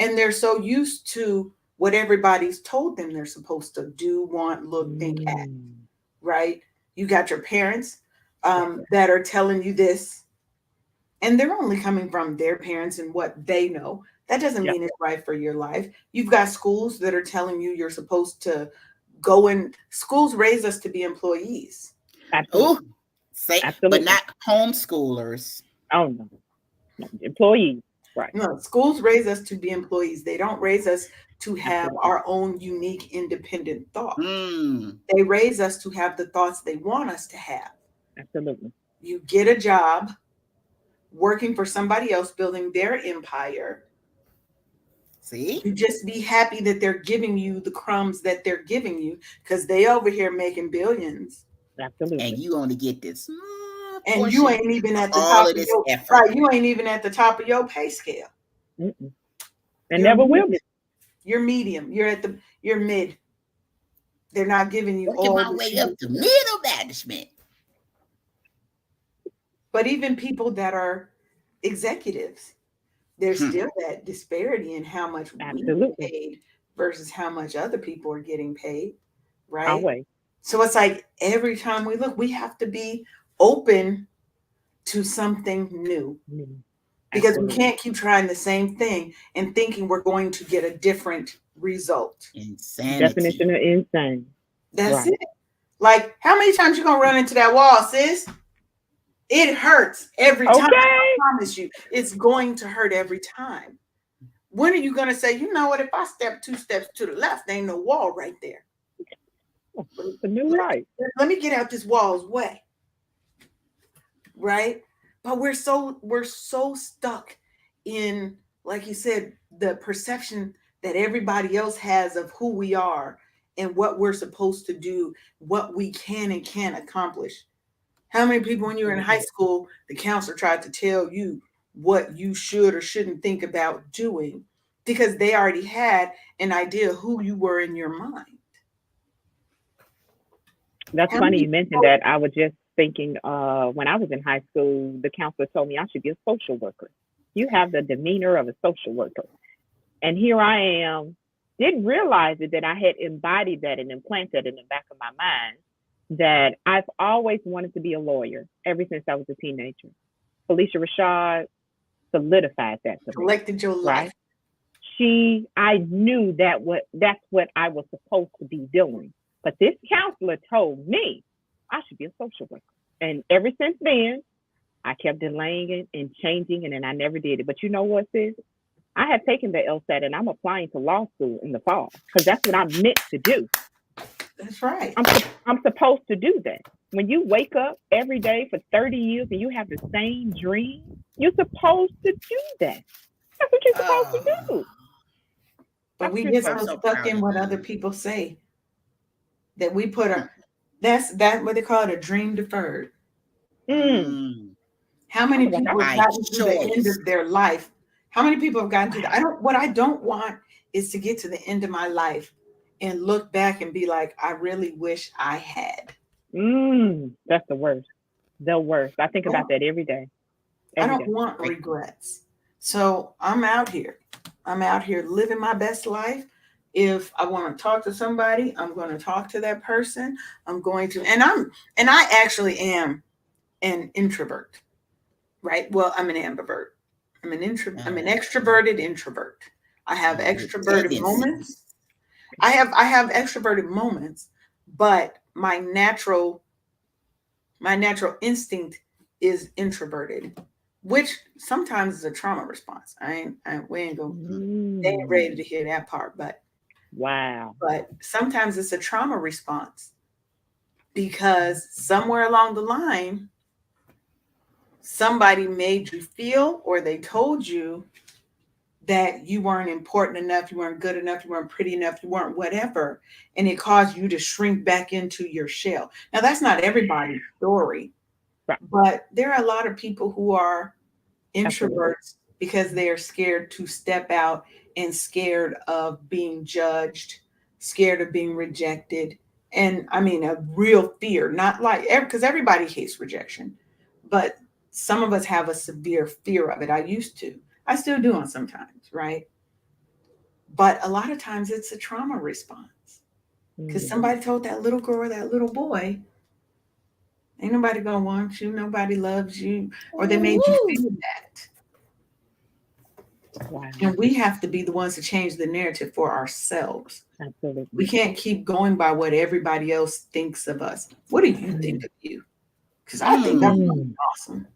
and they're so used to what everybody's told them they're supposed to do, want, look, think, act, right? You got your parents that are telling you this, and they're only coming from their parents and what they know. That doesn't mean it's right for your life. You've got schools that are telling you you're supposed to go in. Schools raise us to be employees. Absolutely. But not homeschoolers. Oh no. Employees. Right. No, schools raise us to be employees. They don't raise us to have our own unique, independent thought. They raise us to have the thoughts they want us to have. Absolutely. You get a job working for somebody else, building their empire. See? You just be happy that they're giving you the crumbs that they're giving you because they over here making billions. Absolutely. And you only get this. And you ain't even at the top of your effort. right. You ain't even at the top of your pay scale. And never will be. You're medium. You're mid. They're not giving you all my way up to middle management. But even people that are executives, there's still that disparity in how much we get paid versus how much other people are getting paid, right? Always. So it's like every time we look, we have to be open to something new. Because we can't keep trying the same thing and thinking we're going to get a different result. Insanity. Definition of insane. That's it. Like, how many times you gonna run into that wall, sis? It hurts every time. I promise you, it's going to hurt every time. When are you gonna say, you know what? If I step 2 steps to the left, there ain't no wall right there. It's a new life. Let me get out this wall's way, right? But we're so stuck in, like you said, the perception that everybody else has of who we are and what we're supposed to do, what we can and can't accomplish. How many people, when you were in high school, the counselor tried to tell you what you should or shouldn't think about doing because they already had an idea of who you were in your mind? That's How funny many you mentioned people, that. I was just thinking when I was in high school, the counselor told me I should be a social worker. You have the demeanor of a social worker. And here I am, didn't realize it that I had embodied that and implanted in the back of my mind that I've always wanted to be a lawyer ever since I was a teenager. Felicia Rashad solidified that for me, collected your life? right? I knew that's what I was supposed to be doing. But this counselor told me I should be a social worker. And ever since then, I kept delaying it and changing it, and I never did it. But you know what, sis? I have taken the LSAT and I'm applying to law school in the fall because that's what I'm meant to do. That's right. I'm supposed to do that. When you wake up every day for 30 years and you have the same dream, you're supposed to do that. That's what you're supposed to Oh, do. But That's what we you're get I'm so supposed so stuck proud in of what other you. people say that we put a that's what they call it, a dream deferred. to. Mm, How I many was like, people have by gotten to the end choice. of their life? How many people have gotten to the wow. what I don't want is to get to the end of my life and look back and be like, I really wish I had. That's the worst. The worst. I think I about don't, that every day. I Every don't day. want Like, regrets. So I'm out here. I'm out here living my best life. If I want to talk to somebody, I'm going to talk to that person. I'm going to, and I actually am an introvert, right? Well, I'm an ambivert. I'm an oh, extroverted introvert. I have your extroverted tendencies. moments. I have extroverted moments, but my natural instinct is introverted, which sometimes is a trauma response. We ain't go they ain't ready to Mm, hear that part, wow. but sometimes it's a trauma response because somewhere along the line somebody made you feel or they told you that you weren't important enough, you weren't good enough, you weren't pretty enough, you weren't whatever, and it caused you to shrink back into your shell. Now that's not everybody's story, Right. but there are a lot of people who are Absolutely. introverts because they are scared to step out and scared of being judged, scared of being rejected. And I mean, a real fear, not like, because everybody hates rejection, but some of us have a severe fear of it. I used to, I still do on sometimes, right? But a lot of times it's a trauma response because Mm, somebody told that little girl or that little boy, ain't nobody gonna want you, nobody loves you, or they made you Woo. feel that. wow. And we have to be the ones to change the narrative for ourselves. We Absolutely. can't keep going by what everybody else thinks of us. What do you think Mm, of you? Because I think I'm Mm. mm, awesome.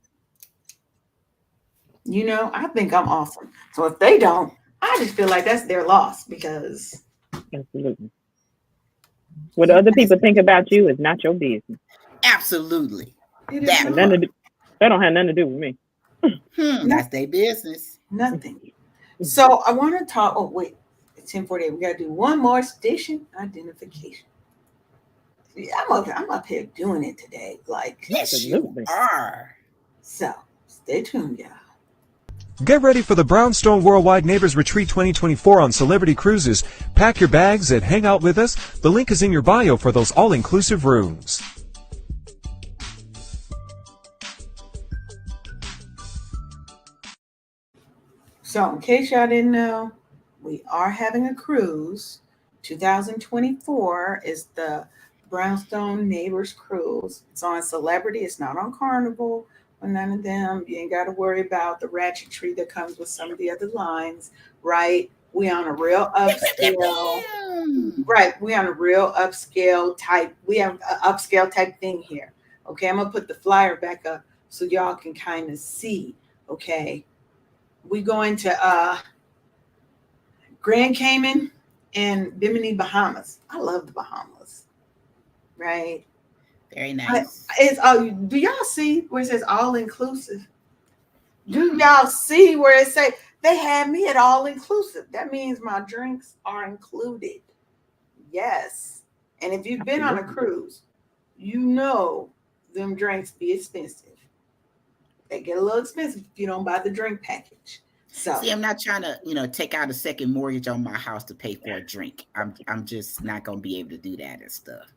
I think I'm awesome. So if they don't, I just feel like that's their loss because absolutely. What you other guys, people think about you is not your business. Absolutely. it is That And not part. that don't have nothing to do with me. That's their business. nothing. So I want to talk. Oh wait, it's 10:48. We got to do one more station identification. See, I'm up here doing it today. Like Yes, you Absolutely. are. so. Stay tuned, y'all. Get ready for the Brownstone Worldwide Neighbors Retreat 2024 on Celebrity Cruises. Pack your bags and hang out with us. The link is in your bio for those all-inclusive rooms. So, in case y'all didn't know, we are having a cruise. 2024 is the Brownstone Neighbors Cruise. It's on Celebrity. It's not on Carnival or none of them. You ain't got to worry about the ratchetry that comes with some of the other lines, right? We on a real Pew, pew, pew, upscale, pew. right? We on a real upscale type. We have an upscale type thing here. Okay, I'm gonna put the flyer back up so y'all can kind of see. Okay, we going to Grand Cayman and Bimini, Bahamas. I love the Bahamas. right? Very But nice. it's do y'all see where it says all inclusive? Do y'all see where it say they had me at all inclusive? That means my drinks are included. Yes. And if you've been on a Absolutely. cruise, you know them drinks be expensive. They get a little expensive if you don't buy the drink package. So See, I'm not trying to, take out a second mortgage on my house to pay for a drink. I'm just not gonna be able to do that and stuff.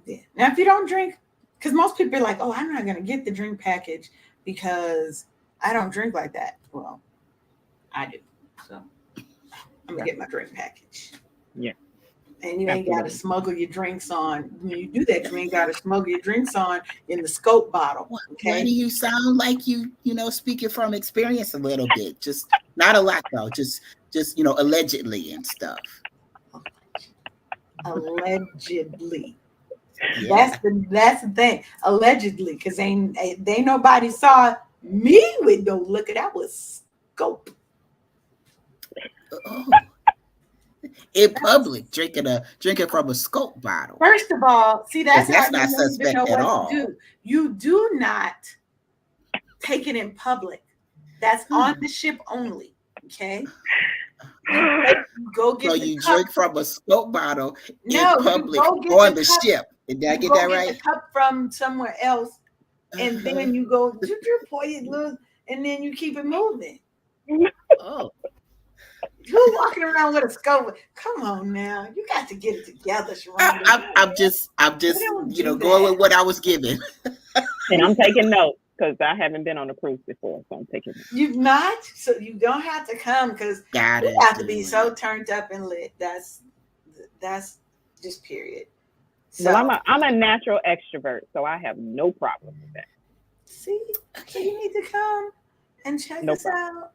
yeah. Now if you don't drink, because most people are like, oh, I'm not gonna get the drink package because I don't drink like that. Well, I do. So I'm gonna Yeah. get my drink package. Yeah. And you ain't got to Absolutely. smuggle your drinks on. When you do that, you ain't got to smuggle your drinks on in the scope bottle. Why Okay. do you sound like speaking from experience a little bit? Just not a lot though. Just allegedly and stuff. Allegedly. Yeah. That's the thing. Allegedly, because ain't nobody saw me with no liquor. That was scope. Oh, in That's, public, drinking from a scope bottle, first of all, see, because that's how that's you not don't even know suspect at what to all. do. You do not take it in public. That's on Hmm. the ship only. Okay. You go So get the you cup. drink from a scope bottle in No, you public go get the on the cup. ship. Did I You get go that get the right? cup from somewhere else, and Uh-huh. then you go pour it, look, and then you keep it moving. Oh, Who walking around with a scope? Come on now, you got to get it together, I, Sharonda. I'm, I'm just, I'm We just, don't do going that. with what I was given. And I'm taking notes because I haven't been on a cruise before, so I'm taking notes. You've not, so you don't have to come because we Gotta have to be do so it. turned up and lit. That's just period. Well, So I'm a natural extrovert, so I have no problem with that. see, so Okay. you need to come and check No us problem. out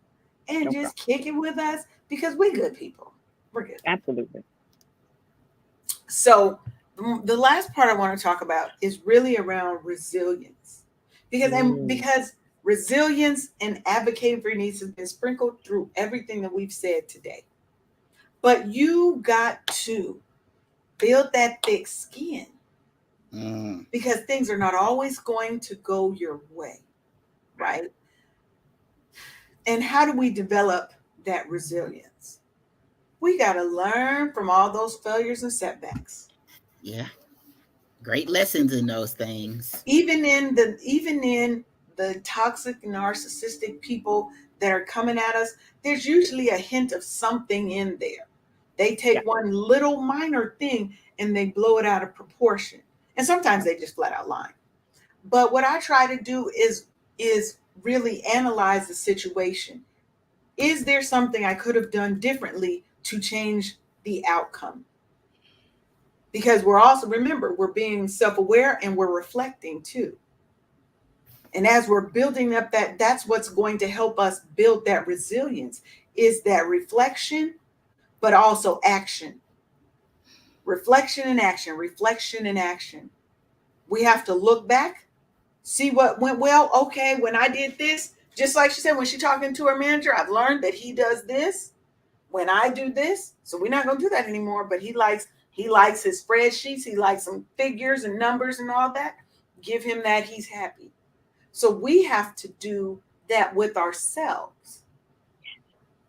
and No just problem. kick it with us because we're good people. We're good. Absolutely. So the last part I want to talk about is really around resilience, Mm, because resilience and advocating for your needs has been sprinkled through everything that we've said today. But you got to build that thick skin Mm. because things are not always going to go your way, right? And how do we develop that resilience? We got to learn from all those failures and setbacks. Yeah. Great lessons in those things. Even in the toxic narcissistic people that are coming at us, there's usually a hint of something in there. They yeah. take one little minor thing and they blow it out of proportion. And sometimes they just flat out lie. But what I try to do is really analyze the situation. Is there something I could have done differently to change the outcome? Because we're also, remember, we're being self-aware and we're reflecting too. And as we're building up that's what's going to help us build that resilience, is that reflection, but also action. Reflection and action, reflection and action. We have to look back, see what went well. Okay, when I did this, just like she said, when she's talking to her manager, I've learned that he does this when I do this. So we're not gonna do that anymore. But he likes his spreadsheets, he likes some figures and numbers and all that. Give him that, he's happy. So we have to do that with ourselves.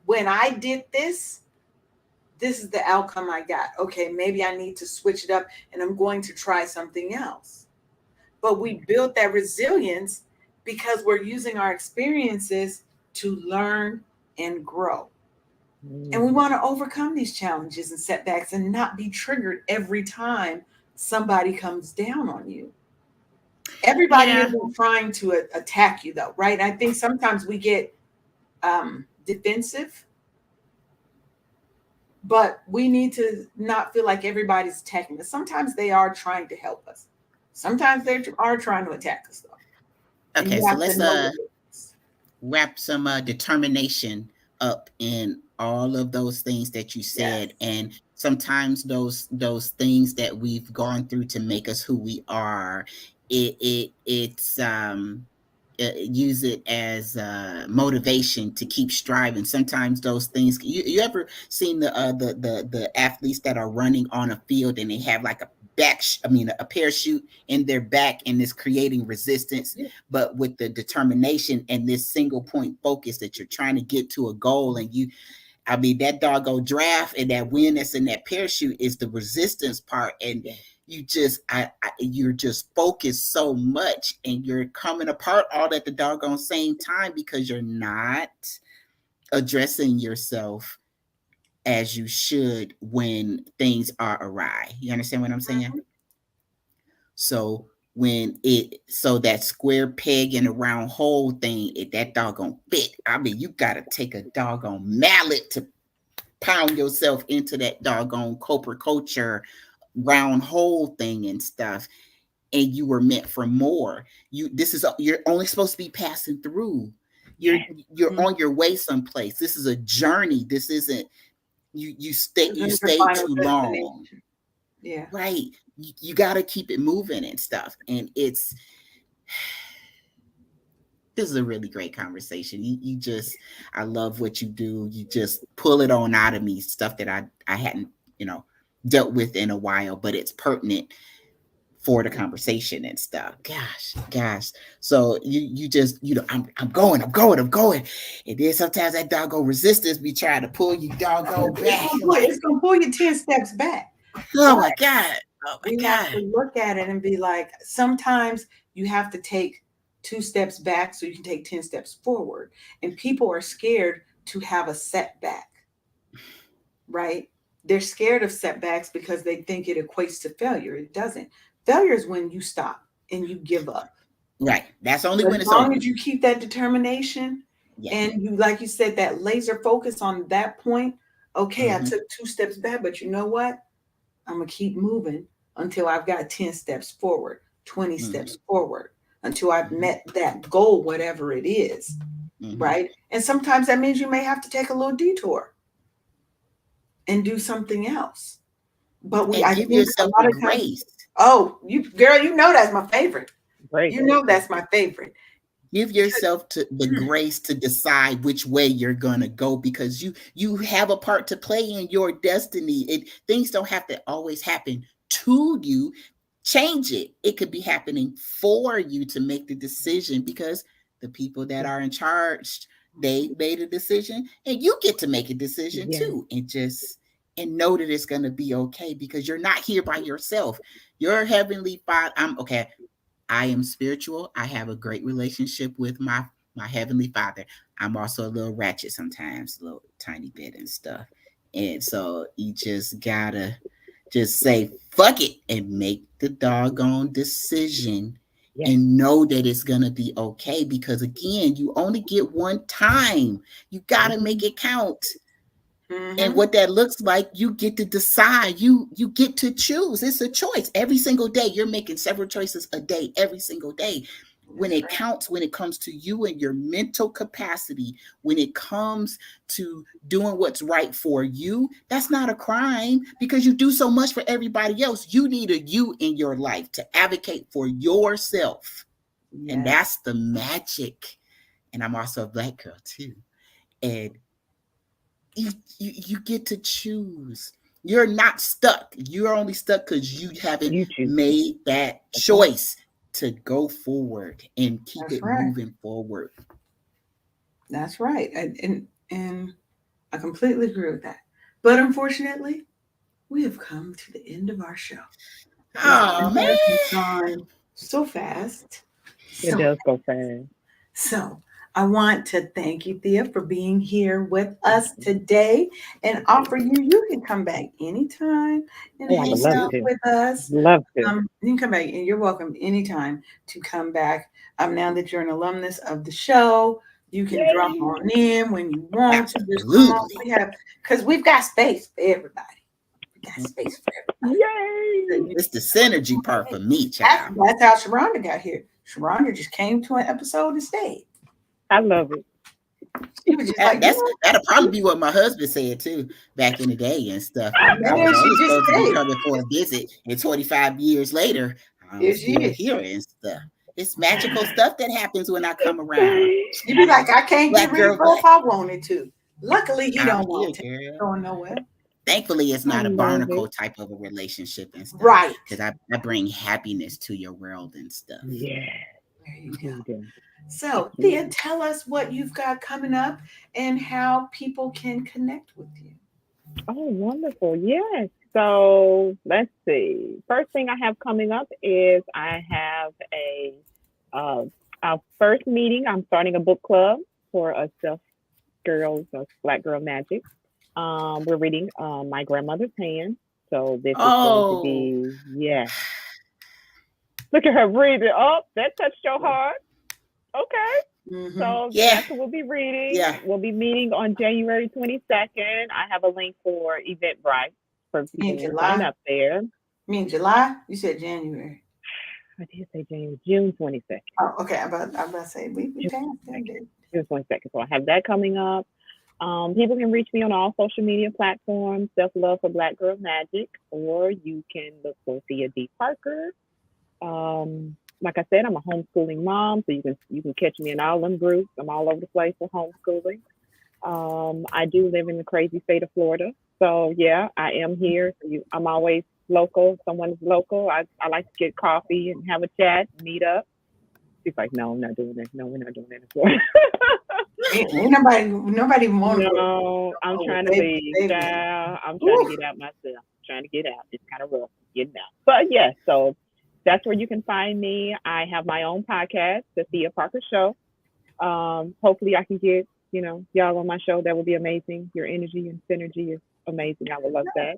When I did this, this is the outcome I got. Okay, maybe I need to switch it up and I'm going to try something else. But we built that resilience because we're using our experiences to learn and grow. And we Mm, want to overcome these challenges and setbacks and not be triggered every time somebody comes down on you. Everybody Yeah. isn't trying to attack you, though, right? I think sometimes we get defensive, but we need to not feel like everybody's attacking us. Sometimes they are trying to help us. Sometimes they are trying to attack us, though. And Okay. you So have to let's know the difference. wrap some determination up in all of those things that you Yes. said, and sometimes those things that we've gone through to make us who we are, it's use it as motivation to keep striving. Sometimes those things, you ever seen the athletes that are running on a field and they have like a a parachute in their back, and it's creating resistance. Yeah. But with the determination and this single point focus that you're trying to get to a goal, and that doggone draft and that wind that's in that parachute is the resistance part. And you're just focused so much, and you're coming apart all at the doggone same time because you're not addressing yourself as you should when things are awry. You understand what I'm saying? Mhm. So that square peg in a round hole thing, that doggone fit. I mean, you gotta take a doggone mallet to pound yourself into that doggone corporate culture round hole thing and stuff. And you were meant for more. You're only supposed to be passing through. You're on your way someplace. This is a journey. This isn't you stay too long. Yeah. Right. You got to keep it moving and stuff. And this is a really great conversation. I love what you do. You just pull it on out of me, stuff that I hadn't, dealt with in a while, but it's pertinent for the conversation and stuff. Gosh. So you just, I'm going. And then sometimes that doggone resistance be trying to pull you doggone back. It's gonna pull you 10 steps back. Oh my God. We have to look at it and be like, sometimes you have to take 2 steps back so you can take 10 steps forward. And people are scared to have a setback, right? They're scared of setbacks because they think it equates to failure. It doesn't. Failure is when you stop and you give up. Right. That's only when it's over. As long over. as you keep that determination and you, like you said, that laser focus on that point. Okay, I took 2 steps back, but you know what? I'm going to keep moving until I've got 10 steps forward, 20 steps forward, until I've met that goal, whatever it is, right? And sometimes that means you may have to take a little detour and do something else. But I give think yourself a lot of grace. Girl, you know that's my favorite. Great. You know that's my favorite. Give yourself the grace to decide which way you're gonna go, because you have a part to play in your destiny. Things don't have to always happen to you. Change it. It could be happening for you to make the decision, because the people that are in charge, they made a decision, and you get to make a decision too. And know that it's gonna be okay, because you're not here by yourself. Your heavenly Father. I am spiritual. I have a great relationship with my heavenly Father. I'm also a little ratchet sometimes, a little tiny bit and stuff. And so you just gotta just say fuck it and make the doggone decision and know that it's gonna be okay, because again, you only get one time. You gotta make it count. And what that looks like, you get to decide. You get to choose. It's a choice every single day. You're making several choices a day, every single day. When it counts, when it comes to you and your mental capacity, when it comes to doing what's right for you, that's not a crime, because you do so much for everybody else. You need a you in your life to advocate for yourself. And that's the magic. And I'm also a Black girl too. And you get to choose. You're not stuck. You're only stuck because you haven't made that choice to go forward and keep moving forward. That's right. And I completely agree with that. But unfortunately, we have come to the end of our show. Oh, man. It's gone so fast. It does go fast. So I want to thank you, Thea, for being here with us today, and offer you can come back anytime and hang out with us. Love to. You can come back, and you're welcome anytime to come back. Now that you're an alumnus of the show, you can drop on in when you want to. Just come on. Because we've got space for everybody. We got space for everybody. Yay! It's the synergy part for me, child. That's how Sharonda got here. Sharonda just came to an episode and stayed. I love it. She was just that'll probably be what my husband said too back in the day and stuff. I was only supposed to be coming for a visit, and 25 years later, I'm still here and stuff. It's magical stuff that happens when I come around. You'd be like, I can't get rid of her if I wanted to. Luckily, you don't want to. Going nowhere. Thankfully, it's I not a love barnacle it. type of a relationship and stuff Right. because I bring happiness to your world and stuff. Yeah, There you go. you do. So, You Thea, do. tell us what you've got coming up and how people can connect with you. Oh, wonderful. Yes. So let's see. First thing I have coming up is I have uh, our first meeting. I'm starting a book club for us self girls, Black Girl Magic. We're reading My Grandmother's Hand. So this is going to Oh, be, yes. Look at her breathing. Oh, that touched your heart. Okay. Mm-hmm. So yeah, that's what we'll be reading. yeah. We'll be meeting on January 22nd. I have a link for Eventbrite for In people to sign July? up there. July? You said January. I did say January, June 22nd. Oh, okay. I'm about to say we June passed that 22nd. date. June 22nd. So I have that coming up. People can reach me on all social media platforms, Self Love for Black Girl Magic, or you can look for Thea D. Parker. Like I said, I'm a homeschooling mom, so you can catch me in all them groups. I'm all over the place for homeschooling. I do live in the crazy state of Florida, so yeah, I am here. I'm always local. Someone's local. I like to get coffee and have a chat, meet up. She's like, no, I'm not doing this. No, we're not doing that in Florida. Ain't nobody even want to go. No, I'm Oh, trying to baby, leave, baby. child. I'm trying to Ooh, get out myself. Trying to get out. It's kind of rough getting out. But yes, so that's where you can find me. I have my own podcast, The Thea Parker Show. Hopefully I can get, y'all on my show. That would be amazing. Your energy and synergy is amazing. I would love that.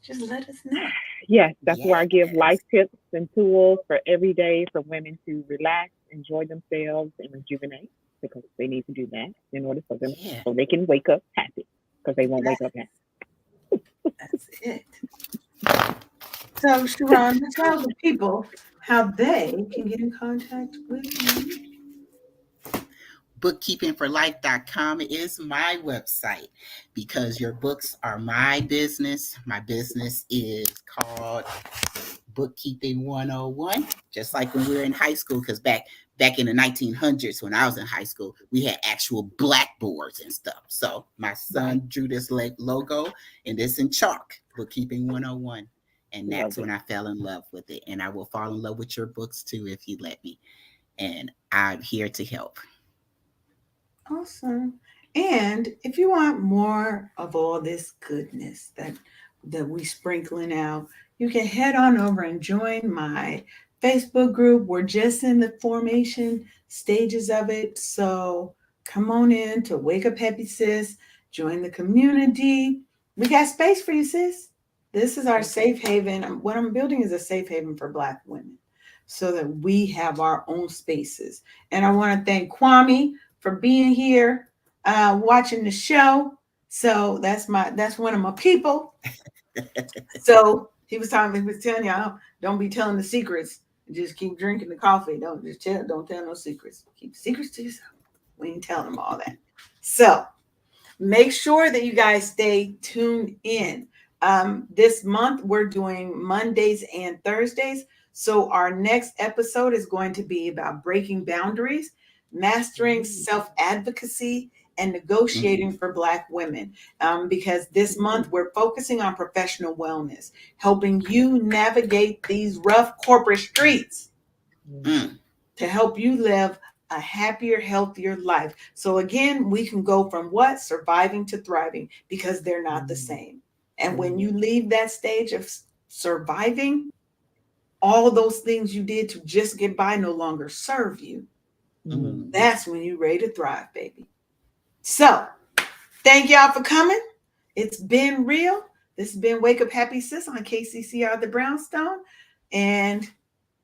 just let us know. Yes, that's where I give life Yes. tips and tools for every day for women to relax, enjoy themselves, and rejuvenate because they need to do that in order for them Yeah. so they can wake up happy because they won't That, wake up happy. that's it. So, Sharon, tell the people how they can get in contact with you. Bookkeepingforlife.com is my website because your books are my business. My business is called Bookkeeping 101, just like when we were in high school, because back in the 1900s when I was in high school, we had actual blackboards and stuff. So my Right. son drew this logo and this in chalk, Bookkeeping 101. And Love that's when it. I fell in love with it. And I will fall in love with your books too if you let me. And I'm here to help. Awesome. And if you want more of all this goodness that we sprinkling out, you can head on over and join my Facebook group. We're just in the formation stages of it. So come on in to Wake Up Happy Sis, join the community. We got space for you, sis. This is our Okay. safe haven. What I'm building is a safe haven for Black women so that we have our own spaces. And I want to thank Kwame for being here, watching the show. So that's one of my people. So he was telling y'all, don't be telling the secrets. Just keep drinking the coffee. Don't tell no secrets. Keep secrets to yourself. We ain't telling them all that. So make sure that you guys stay tuned in. This month we're doing Mondays and Thursdays. So our next episode is going to be about breaking boundaries, mastering Mm, self advocacy, and Mhm. negotiating for Black women. Because this month we're focusing on professional wellness, helping you navigate these rough corporate streets mm, Mm. to help you live a happier, healthier life. So again, we can go from what? Surviving to thriving because they're not the mm, same. And when mm, you leave that stage of surviving, all those things you did to just get by no longer serve you. mm. Mm. That's when you're ready to thrive, baby. So thank y'all for coming. It's been real. This has been Wake Up Happy Sis on KCCR The Brownstone. And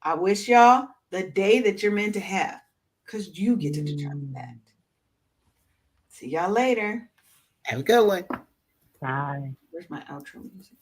I wish y'all the day that you're meant to have because you get to determine that. Mm. See y'all later. Have a good one. Bye. Where's my outro music?